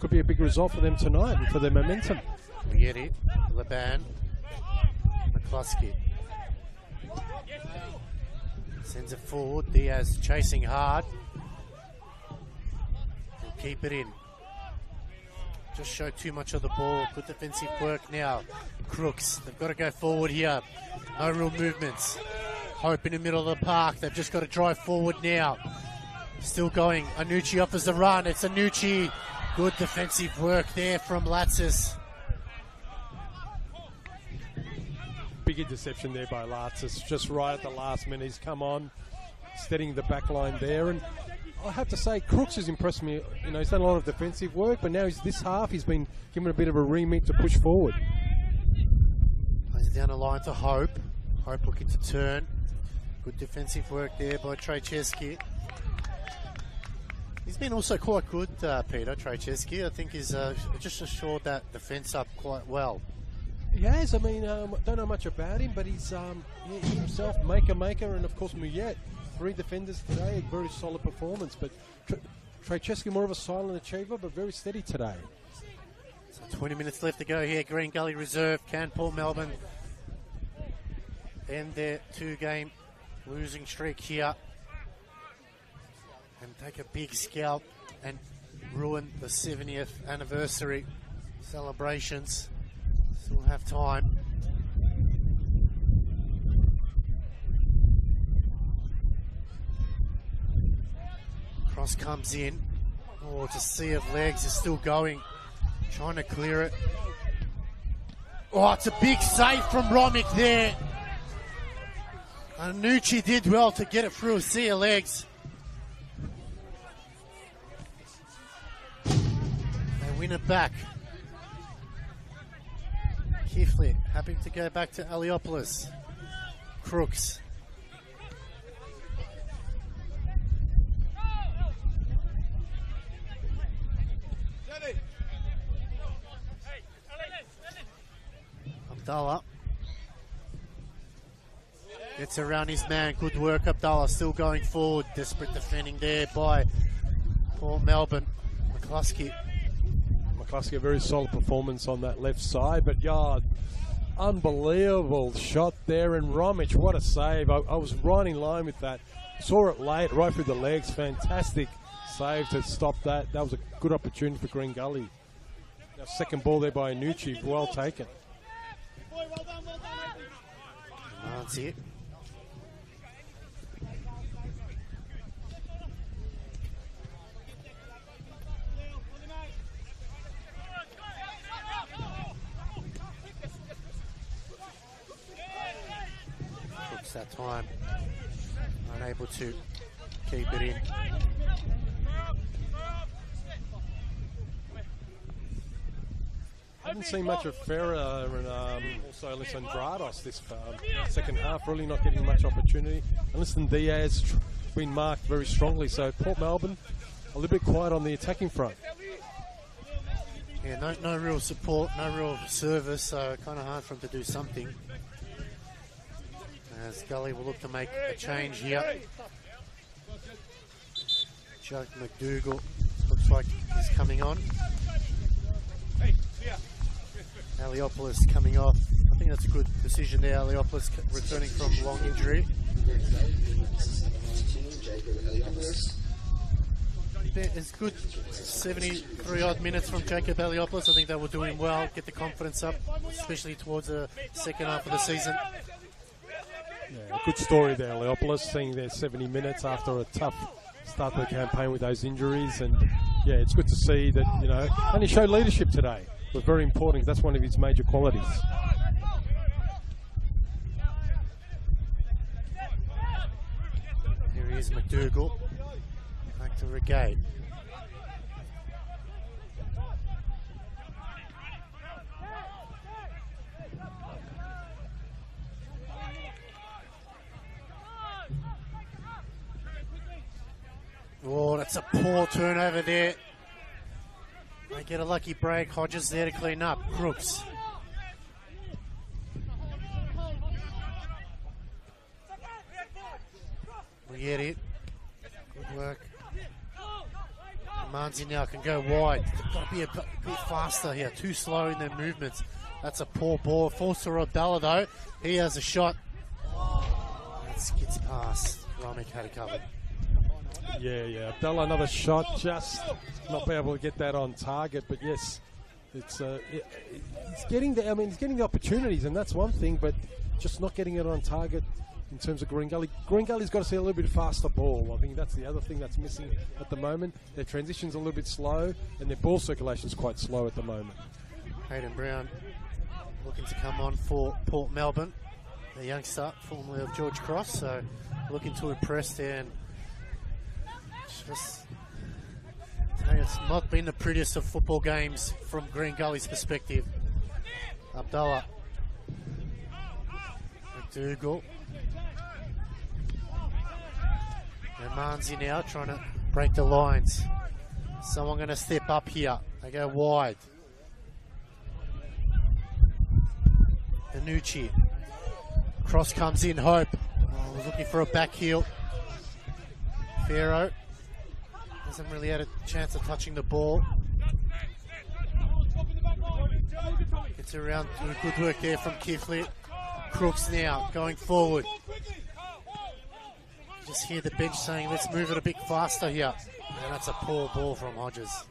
could be a big result for them tonight and for their momentum. We get it. Laban. McCluskey. Sends it forward. Diaz chasing hard. Keep it in. Just show too much of the ball. Good defensive work now. Crooks, they've got to go forward here. No real movements. Hope in the middle of the park. They've just got to drive forward now. Still going. Anucci offers the run. It's Anucci. Good defensive work there from Latsis. Big interception there by Latsis. Just right at the last minute. He's come on, steadying the back line there. And I have to say, Crooks has impressed me. You know, he's done a lot of defensive work, but now this half he's been given a bit of a remit to push forward. Plays it down the line to Hope. Hope looking to turn. Good defensive work there by Trejcheski. He's been also quite good, Peter, Trejcheski. I think he's just assured that defence up quite well. He has. I mean, don't know much about him, but he's he himself maker, and of course Muyet. 3 defenders today, a very solid performance, but Trejcheski more of a silent achiever, but very steady today. So 20 minutes left to go here. Green Gully Reserve. Can Port Melbourne end their 2-game losing streak here and take a big scalp and ruin the 70th anniversary celebrations? Still have time. Cross comes in. Oh, it's a sea of legs. Is still going. Trying to clear it. Oh, it's a big save from Romick there. Anucci did well to get it through a sea of legs. They win it back. Kifley happy to go back to Aliopolis. Crooks. Abdallah gets around his man. Good work, Abdallah. Still going forward. Desperate defending there by Port Melbourne. McCluskey. A very solid performance on that left side, but yeah, unbelievable shot there. And Romic, what a save. I was right in line with that. Saw it late, right through the legs. Fantastic save to stop that. That was a good opportunity for Green Gully. Now, second ball there by Anucci. Well taken. That's it. Crooks that time. Unable to keep it in. Haven't seen much of Ferrer and also Lissandrados this second half, really not getting much opportunity. And Lissan Diaz been marked very strongly, so Port Melbourne a little bit quiet on the attacking front. Yeah, no real support, no real service, so kind of hard for him to do something. As Gully will look to make a change here. Chuck McDougall looks like he's coming on. Aliopolis coming off. I think that's a good decision there. Aliopolis returning from long injury. it's good 73 odd minutes from Jacob Eliopoulos. I think that will do him well, get the confidence up, especially towards the second half of the season. Yeah, a good story there, Eliopoulos, seeing their 70 minutes after a tough start to the campaign with those injuries. And yeah, it's good to see that, you know, and he showed leadership today. It was very important. That's one of his major qualities. Here he is, McDougall. Back to Regate. Oh, that's a poor turnover there. They get a lucky break. Hodges there to clean up. Crooks. We get it. Good work. Manzi now can go wide. They've got to be a bit faster here. Too slow in their movements. That's a poor ball. Falls to Abdallah though. He has a shot. That skids past. Ramek had it covered. Yeah. Abdallah, another shot, just not be able to get that on target. But yes, it's getting the. I mean, he's getting the opportunities, and that's one thing. But just not getting it on target in terms of Green Gully. Green Gully's got to see a little bit faster ball. I think that's the other thing that's missing at the moment. Their transition's a little bit slow, and their ball circulation's quite slow at the moment. Hayden Brown looking to come on for Port Melbourne, the youngster, formerly of George Cross. So looking to impress there. And it's not been the prettiest of football games from Green Gully's perspective. Abdallah. McDougall. And Manzi now trying to break the lines. Someone going to step up here. They go wide. Anucci. Cross comes in, Hope. Oh, was looking for a back heel. Pharaoh. Hasn't really had a chance of touching the ball. Gets around, doing good work there from Kifley. Crooks now going forward. Just hear the bench saying, let's move it a bit faster here. And that's a poor ball from Hodges.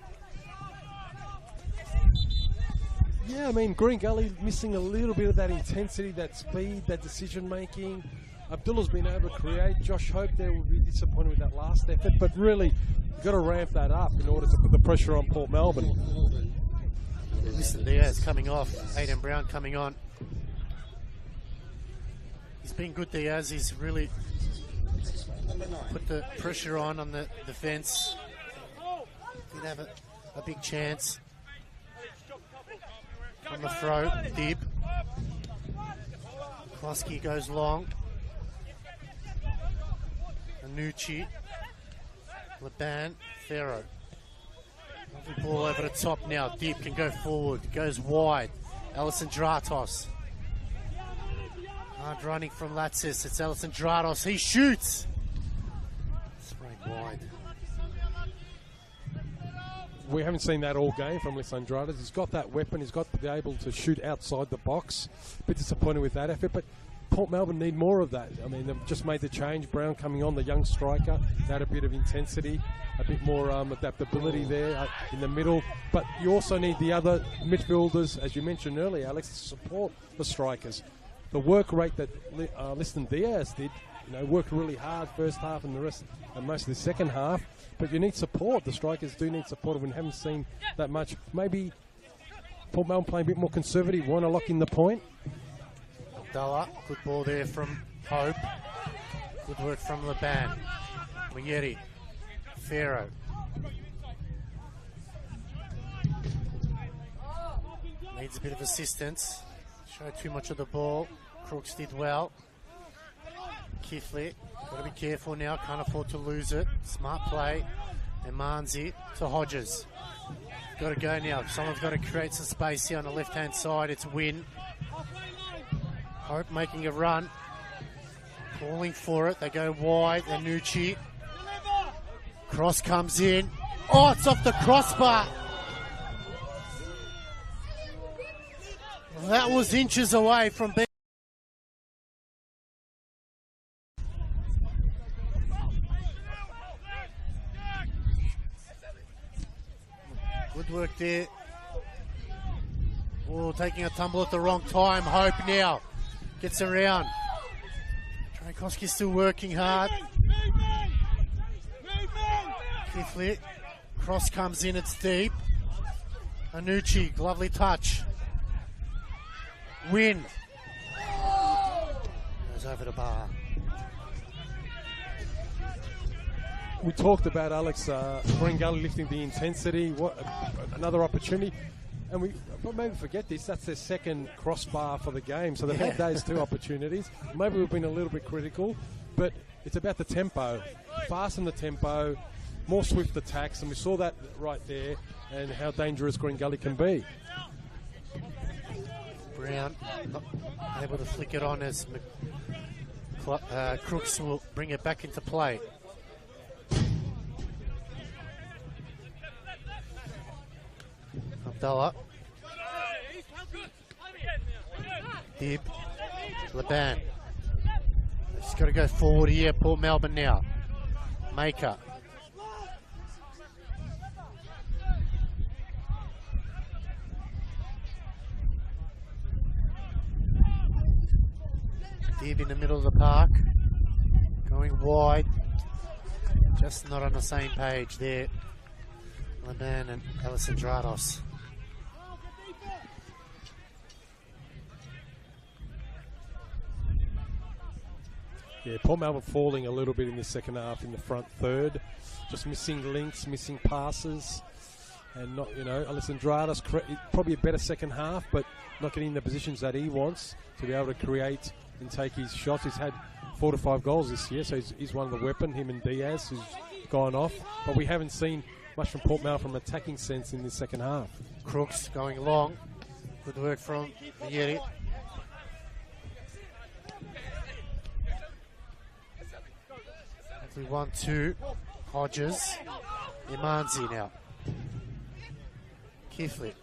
Yeah, I mean, Green Gully missing a little bit of that intensity, that speed, that decision making. Abdullah's been able to create. Josh Hope there will be disappointed with that last effort, but really, you've got to ramp that up in order to put the pressure on Port Melbourne. Listen, Diaz coming off. Hayden Brown coming on. He's been good, Diaz. He's really put the pressure on the defence. Did have a big chance. On the throw, Dib. Klosky goes long. Anucci. Laban. Pharaoh. Lovely ball over the top now. Dib can go forward. Goes wide. Ellison Dratos. Hard running from Latsis. It's Ellison Dratos. He shoots. Sprayed wide. We haven't seen that all game from Lissandradas. He's got that weapon. He's got to be able to shoot outside the box. A bit disappointed with that effort, but Port Melbourne need more of that. I mean, they've just made the change. Brown coming on, the young striker. They had a bit of intensity, a bit more adaptability there in the middle. But you also need the other midfielders, as you mentioned earlier, Alex, to support the strikers. The work rate that Liston Diaz did, worked really hard first half and the rest and most of the second half. But you need support. The strikers do need support. We haven't seen that much. Maybe Port Melbourne playing a bit more conservative, want to lock in the point. Abdallah, good ball there from Hope. Good work from Laban. Muyeri. Pharaoh. Needs a bit of assistance. Showed too much of the ball. Crooks did well. Kifley, got to be careful now, can't afford to lose it. Smart play. And Manzi to Hodges. Got to go now. Someone's got to create some space here on the left-hand side. It's Wynn. Hope making a run. Calling for it. They go wide. Anucci. Cross comes in. Oh, it's off the crossbar. That was inches away from being. work there. Oh, taking a tumble at the wrong time. Hope now gets around. Trankowski's still working hard. Kiflit. Cross comes in, it's deep. Anucci, lovely touch. Win. Goes over the bar. We talked about Alex Gully lifting the intensity. What another opportunity. And we maybe forget this, that's their second crossbar for the game. So they've had those two opportunities. Maybe we've been a little bit critical, but it's about the tempo. Fasten the tempo, more swift attacks, and we saw that right there, and how dangerous Gully can be. Brown not able to flick it on as Crooks will bring it back into play. Abdullah. Dib. Laban. Just got to go forward here. Port Melbourne now. Maker. Dib in the middle of the park. Going wide. Just not on the same page there. Laban and Alessandrados. Yeah, Port Melbourne falling a little bit in the second half in the front third. Just missing links, missing passes. And not, Alessandrados, probably a better second half, but not getting in the positions that he wants to be able to create and take his shots. He's had 4 to 5 goals this year, so he's one of the weapon, him and Diaz, who's gone off. But we haven't seen much from Port Melbourne from an attacking sense in the second half. Crooks going long. Good work from Yeri. 1-2. Hodges. Imanzi now. Kiflit.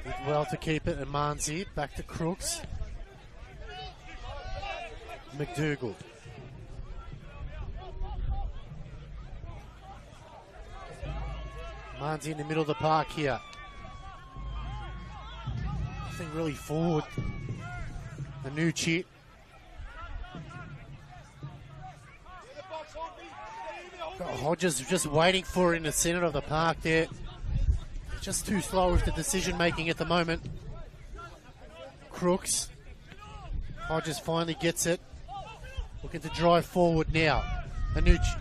Did well to keep it. Imanzi back to Crooks. McDougall. Imanzi in the middle of the park here. Nothing really forward. Anucci. Hodges just waiting for it in the centre of the park there. Just too slow with the decision making at the moment. Crooks. Hodges finally gets it. Looking to drive forward now. Anucci.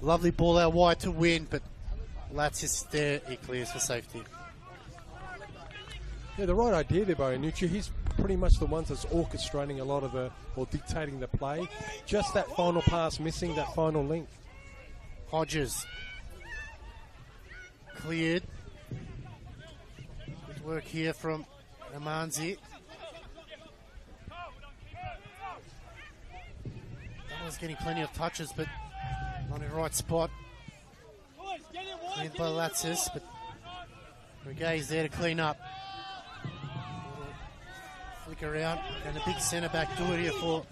Lovely ball out wide to win, but Latz is there. He clears for safety. Yeah, the right idea there by Anucci. He's pretty much the one that's orchestrating a lot of or dictating the play. Just that final pass missing, that final link. Hodges. Cleared. Good work here from Amanzi. Dallas getting plenty of touches, but not in the right spot. Cleared by Latsis, but Regay's there to clean up. Flick around, and the big centre back do it here for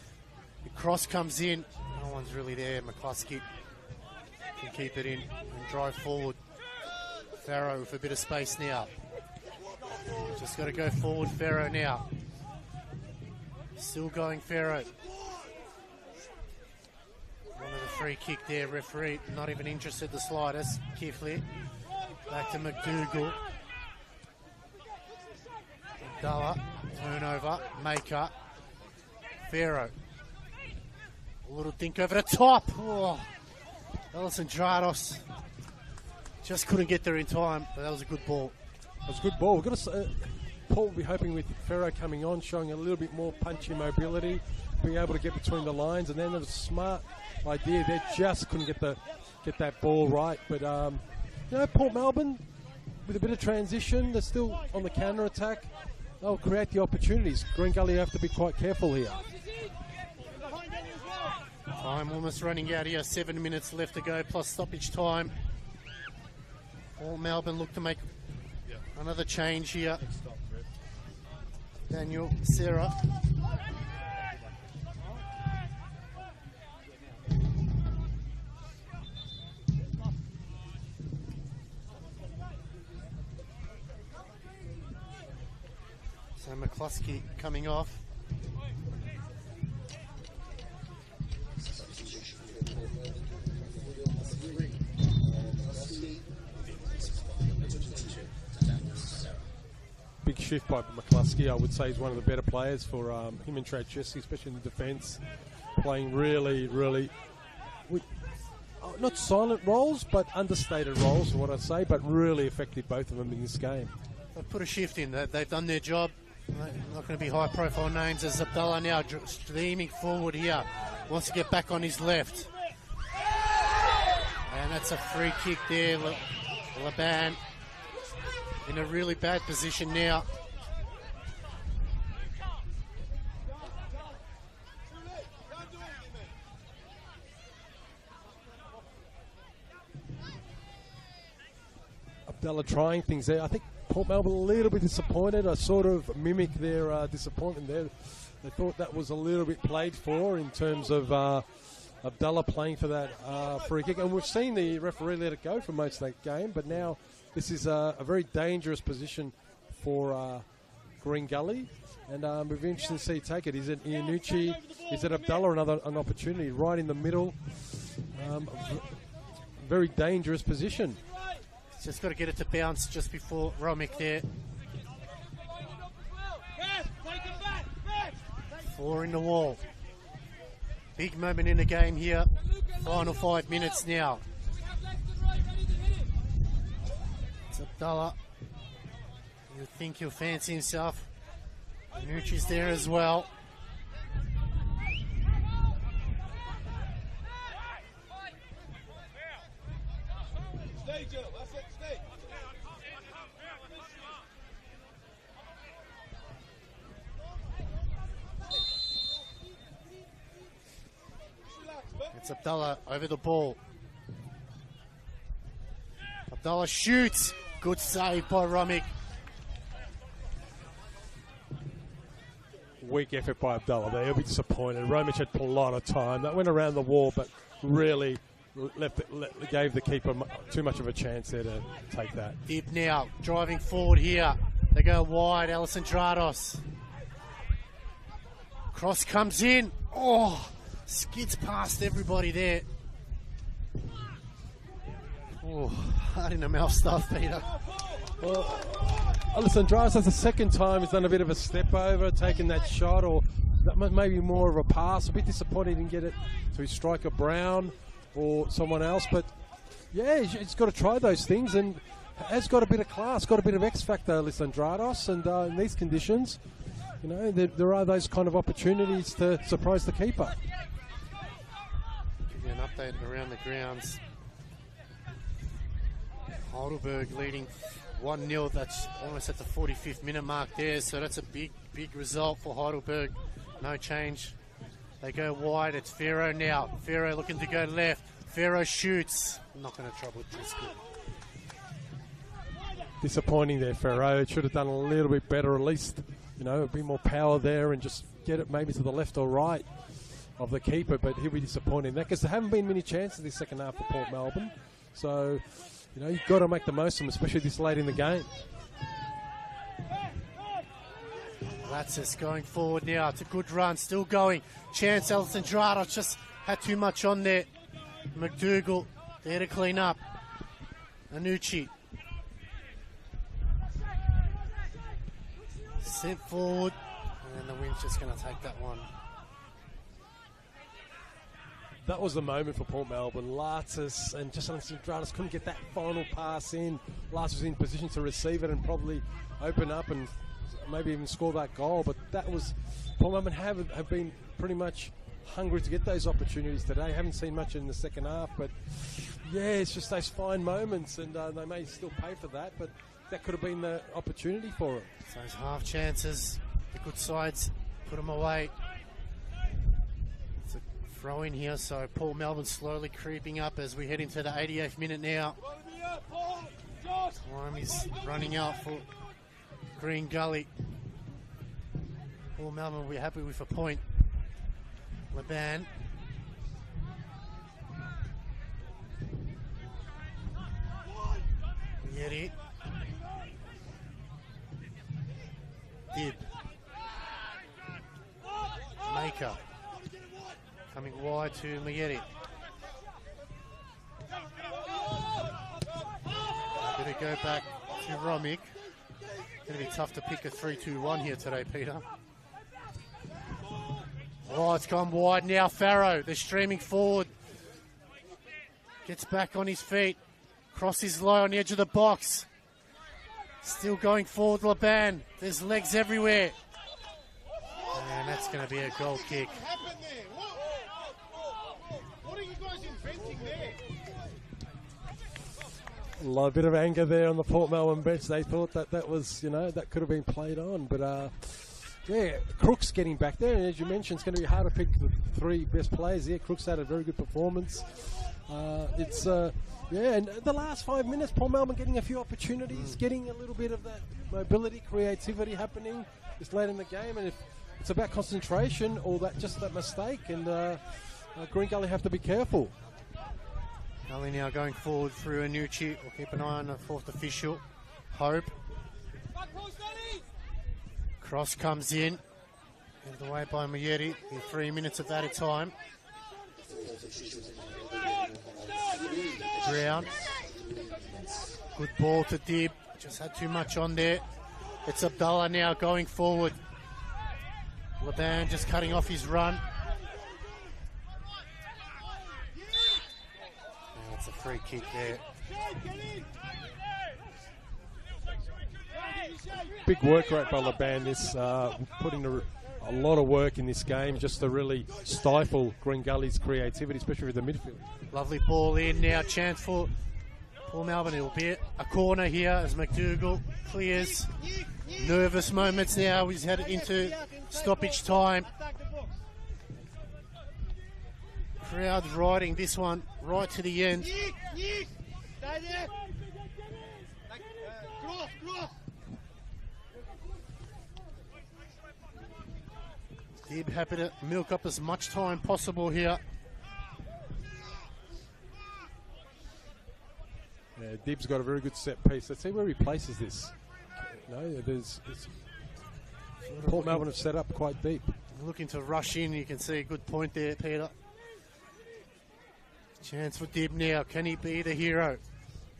the cross comes in. No one's really there. McCluskey can keep it in and drive forward. Farrow with a bit of space now. Just got to go forward, Farrow now. Still going, Farrow. One of the free kick there, referee not even interested the slightest. Kiflit. Back to McDougall. Abdullah. Turnover. Maker. Farrow. A little dink over the top. Oh. Alessandrados just couldn't get there in time, but that was a good ball. It was a good ball. We've got to, Paul will be hoping with Farrow coming on, showing a little bit more punchy mobility, being able to get between the lines, and then there was a smart idea. They just couldn't get that ball right. But Port Melbourne with a bit of transition, they're still on the counter attack. They'll create the opportunities. Gully have to be quite careful here. Time almost running out here. 7 minutes left to go, plus stoppage time. All Melbourne look to make another change here. Daniel Serra. So McCluskey coming off. Big shift by McCluskey. I would say he's one of the better players for him and Trachesky, especially in the defence. Playing really, really, not silent roles, but understated roles, is what I'd say, but really effective, both of them in this game. They've put a shift in. They've done their job. Not going to be high-profile names as Abdallah now streaming forward here. Wants to get back on his left. And that's a free kick there. Laban in a really bad position now. Abdallah trying things there. I think Port Melbourne a little bit disappointed. I sort of mimic their disappointment there. They thought that was a little bit played for in terms of Abdallah playing for that free kick. And we've seen the referee let it go for most of that game, but now this is a very dangerous position for Green Gully. And we'll be interested to see take it. Is it Iannucci? Is it Abdallah? An opportunity right in the middle. Very dangerous position. Just got to get it to bounce just before Romick there. 4 in the wall. Big moment in the game here. Final 5 minutes now. It's Abdallah. You think he'll fancy himself. Nucci's there as well. It's Abdallah over the ball. Abdallah shoots. Good save by Romick. Weak effort by Abdallah there. He'll be disappointed. Romic had a lot of time. That went around the wall, but really gave the keeper too much of a chance there to take that. Dib now, driving forward here. They go wide, Alessandrados. Cross comes in. Oh, skids past everybody there. Oh, hard in the mouth stuff, Peter. Well, Alessandrados, that's the second time he's done a bit of a step over, taking that shot, or that maybe more of a pass. A bit disappointed he didn't get it to his striker Brown or someone else, but yeah, he's got to try those things, and has got a bit of class, got a bit of X factor, Alessandrados, and in these conditions, you know, there are those kind of opportunities to surprise the keeper. Give you an update around the grounds. Heidelberg leading 1-0. That's almost at the 45th minute mark there, so that's a big result for Heidelberg. No change. They go wide. It's Ferro now. Ferro looking to go left. Ferro shoots. Not going to trouble Driscoll. Disappointing there, Ferro. Should have done a little bit better, at least, you know, a bit more power there and just get it maybe to the left or right of the keeper, but he'll be disappointed in that because there haven't been many chances this second half for Port Melbourne. So, you know, you've got to make the most of them, especially this late in the game. Latsis going forward now. It's a good run, still going. Chance Alessandrados just had too much on there. McDougall there to clean up. Iannucci. Sent forward, and then the wind's just going to take that one. That was the moment for Port Melbourne. Latsis and just Alessandrados couldn't get that final pass in. Latsis was in position to receive it and probably open up and maybe even score that goal. But that was, Port Melbourne have been pretty much hungry to get those opportunities today. Haven't seen much in the second half, but yeah, it's just those fine moments, and they may still pay for that, but that could have been the opportunity for them. So those half chances, the good sides put them away. It's a throw in here, so Port Melbourne slowly creeping up as we head into the 88th minute now. Time is running out for Green Gully. Port Melbourne will be happy with a point. Laban. Yeti. Dib. Baker. Coming wide to Mayetti. Going to go back to Romick. Going to be tough to pick a 3-2-1 here today, Peter. Oh, it's gone wide now. Farrow, they're streaming forward. Gets back on his feet. Crosses low on the edge of the box. Still going forward, Laban. There's legs everywhere. And that's going to be a goal kick. What happened there? What are you guys inventing there? A little bit of anger there on the Port Melbourne bench. They thought that was, that could have been played on. But, Crook's getting back there. And as you mentioned, it's going to be hard to pick the three best players here. Crook's had a very good performance. And the last 5 minutes, Port Melbourne getting a few opportunities, getting a little bit of that mobility, creativity happening just late in the game. And if it's about concentration or just that mistake, and Green Gully have to be careful. Gully now going forward through Anucci. We'll keep an eye on the fourth official. Hope. Cross comes in. Out of the way by Mayetti. In 3 minutes of added time. Brown. Good ball to Dib. Just had too much on there. It's Abdullah now going forward. Laban just cutting off his run. That's a free kick there. Big work rate by Laban. This putting a lot of work in this game just to really stifle Green Gully's creativity, especially with the midfield. Lovely ball in now. Chance for Port Melbourne. It'll be a corner here as McDougall clears. Nervous moments now. He's headed into stoppage time. Crowd riding this one right to the end. Dib happy to milk up as much time possible here. Yeah, Dib's got a very good set piece. Let's see where he places this. Port Melbourne have set up quite deep. Looking to rush in. You can see a good point there, Peter. Chance for Dib now. Can he be the hero?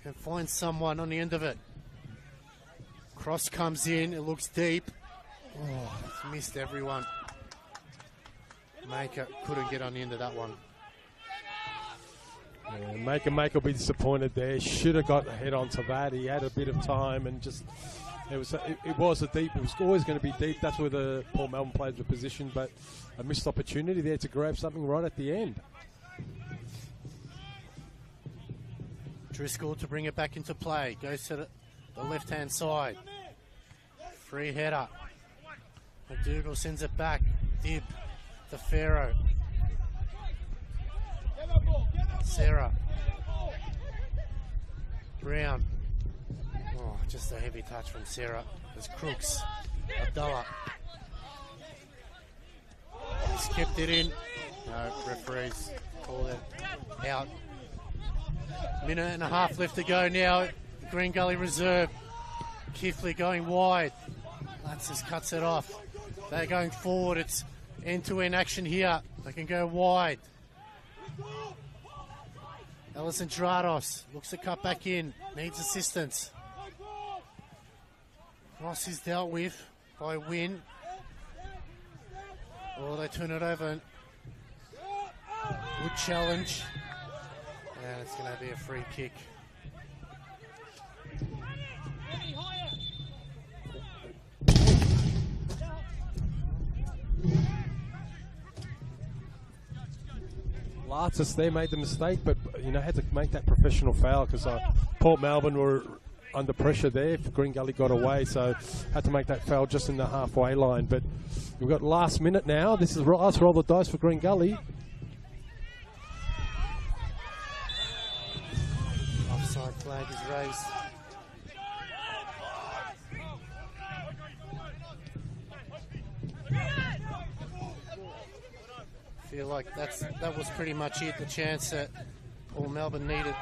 Can find someone on the end of it. Cross comes in. It looks deep. Oh, it's missed everyone. Maker couldn't get on the end of that one. Yeah, Maker will be disappointed there. Should have got head onto that. He had a bit of time and just it was a deep. It was always going to be deep. That's where the Port Melbourne players were positioned, but a missed opportunity there to grab something right at the end. Driscoll to bring it back into play. Goes to the left-hand side. Free header. McDougall sends it back. Dib to Farrow. Sarah. Brown. Oh, just a heavy touch from Sarah. There's Crooks. Abdullah. He's kept it in. No, referees call it out. Minute and a half left to go now. Green Gully reserve. Kifley going wide. Latzis cuts it off. They're going forward. It's end-to-end action here. They can go wide. Ellison Drados looks to cut back in. Needs assistance. Ross is dealt with by Wynn. Oh, they turn it over. Good challenge. And it's going to be a free kick. Lartis there made the mistake, but had to make that professional foul because Port Melbourne were under pressure there. Green Gully got away, so had to make that foul just in the halfway line. But we've got last minute now. This is last roll of the dice for Green Gully. Offside flag is raised. Feel like that was pretty much it, the chance that Port Melbourne needed.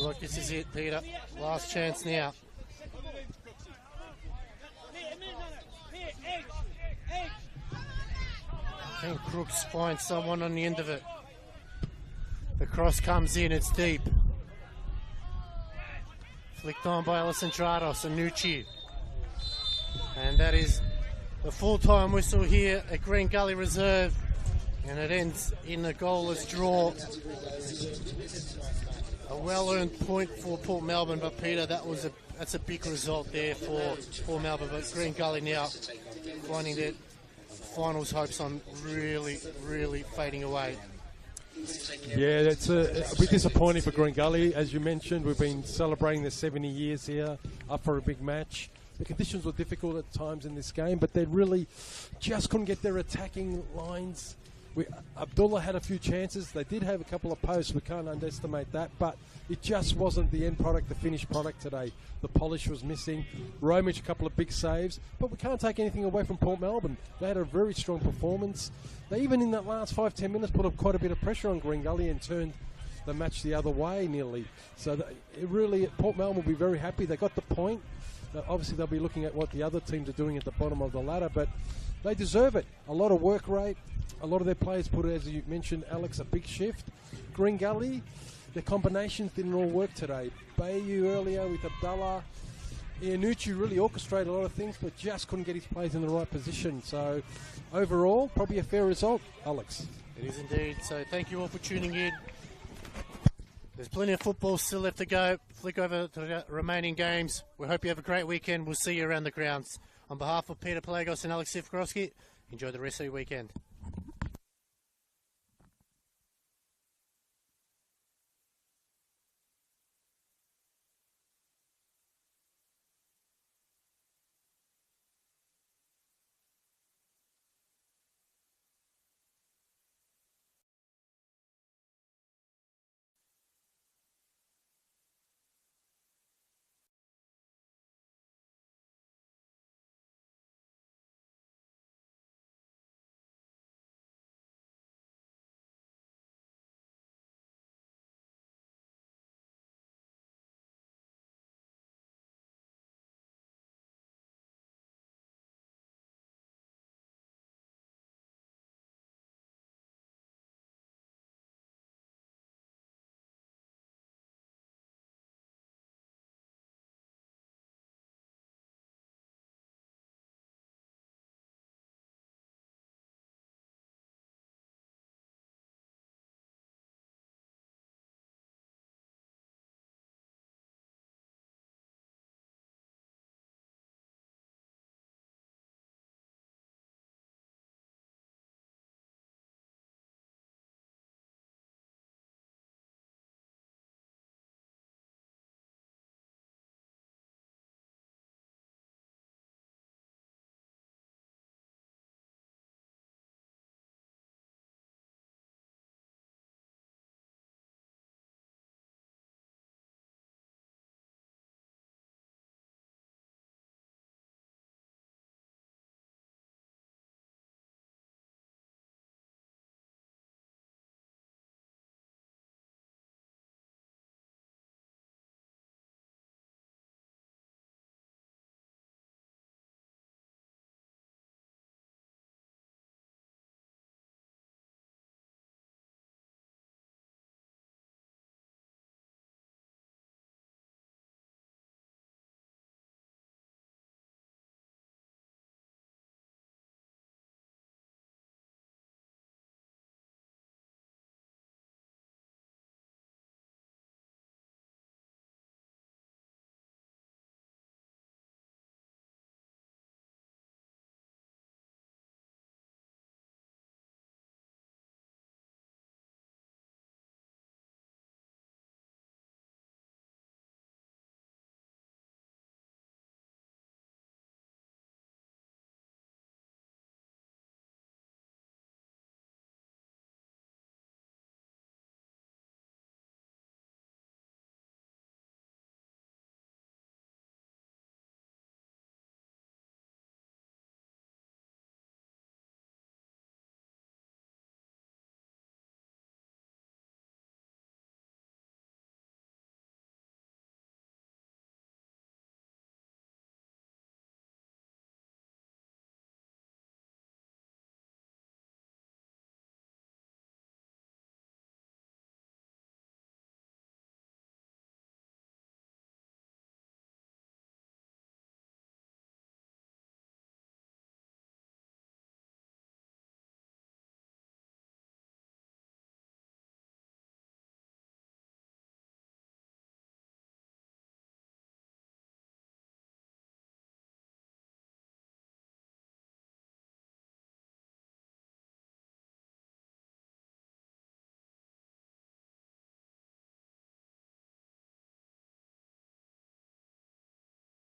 Feel like this is it, Peter. Last chance now. Can Crooks find someone on the end of it? The cross comes in, it's deep. Flicked on by Alessandrados and Nucci. And that is the full-time whistle here at Green Gully Reserve. And it ends in a goalless draw. A well-earned point for Port Melbourne, but Peter, that's a big result there for Port Melbourne. But Green Gully now finding their finals hopes on really, really fading away. Yeah, it's a bit disappointing for Green Gully. As you mentioned, we've been celebrating their 70 years here, up for a big match. The conditions were difficult at times in this game, but they really just couldn't get their attacking lines. Abdullah had a few chances. They did have a couple of posts. We can't underestimate that, but it just wasn't the end product, the finished product today. The polish was missing. Romich, a couple of big saves, but we can't take anything away from Port Melbourne. They had a very strong performance. They even in that last 5-10 minutes put up quite a bit of pressure on Green Gully and turned the match the other way nearly. So Port Melbourne will be very happy. They got the point. Obviously, they'll be looking at what the other teams are doing at the bottom of the ladder, but they deserve it. A lot of work rate. A lot of their players put, as you mentioned, Alex, a big shift. Green Gully, their combinations didn't all work today. Bayu earlier with Abdullah. Iannucci really orchestrated a lot of things, but just couldn't get his players in the right position. So, overall, probably a fair result, Alex. It is indeed. So, thank you all for tuning in. There's plenty of football still left to go. Flick over to the remaining games. We hope you have a great weekend. We'll see you around the grounds. On behalf of Peter Pelagos and Alex Sivkorowski, enjoy the rest of your weekend.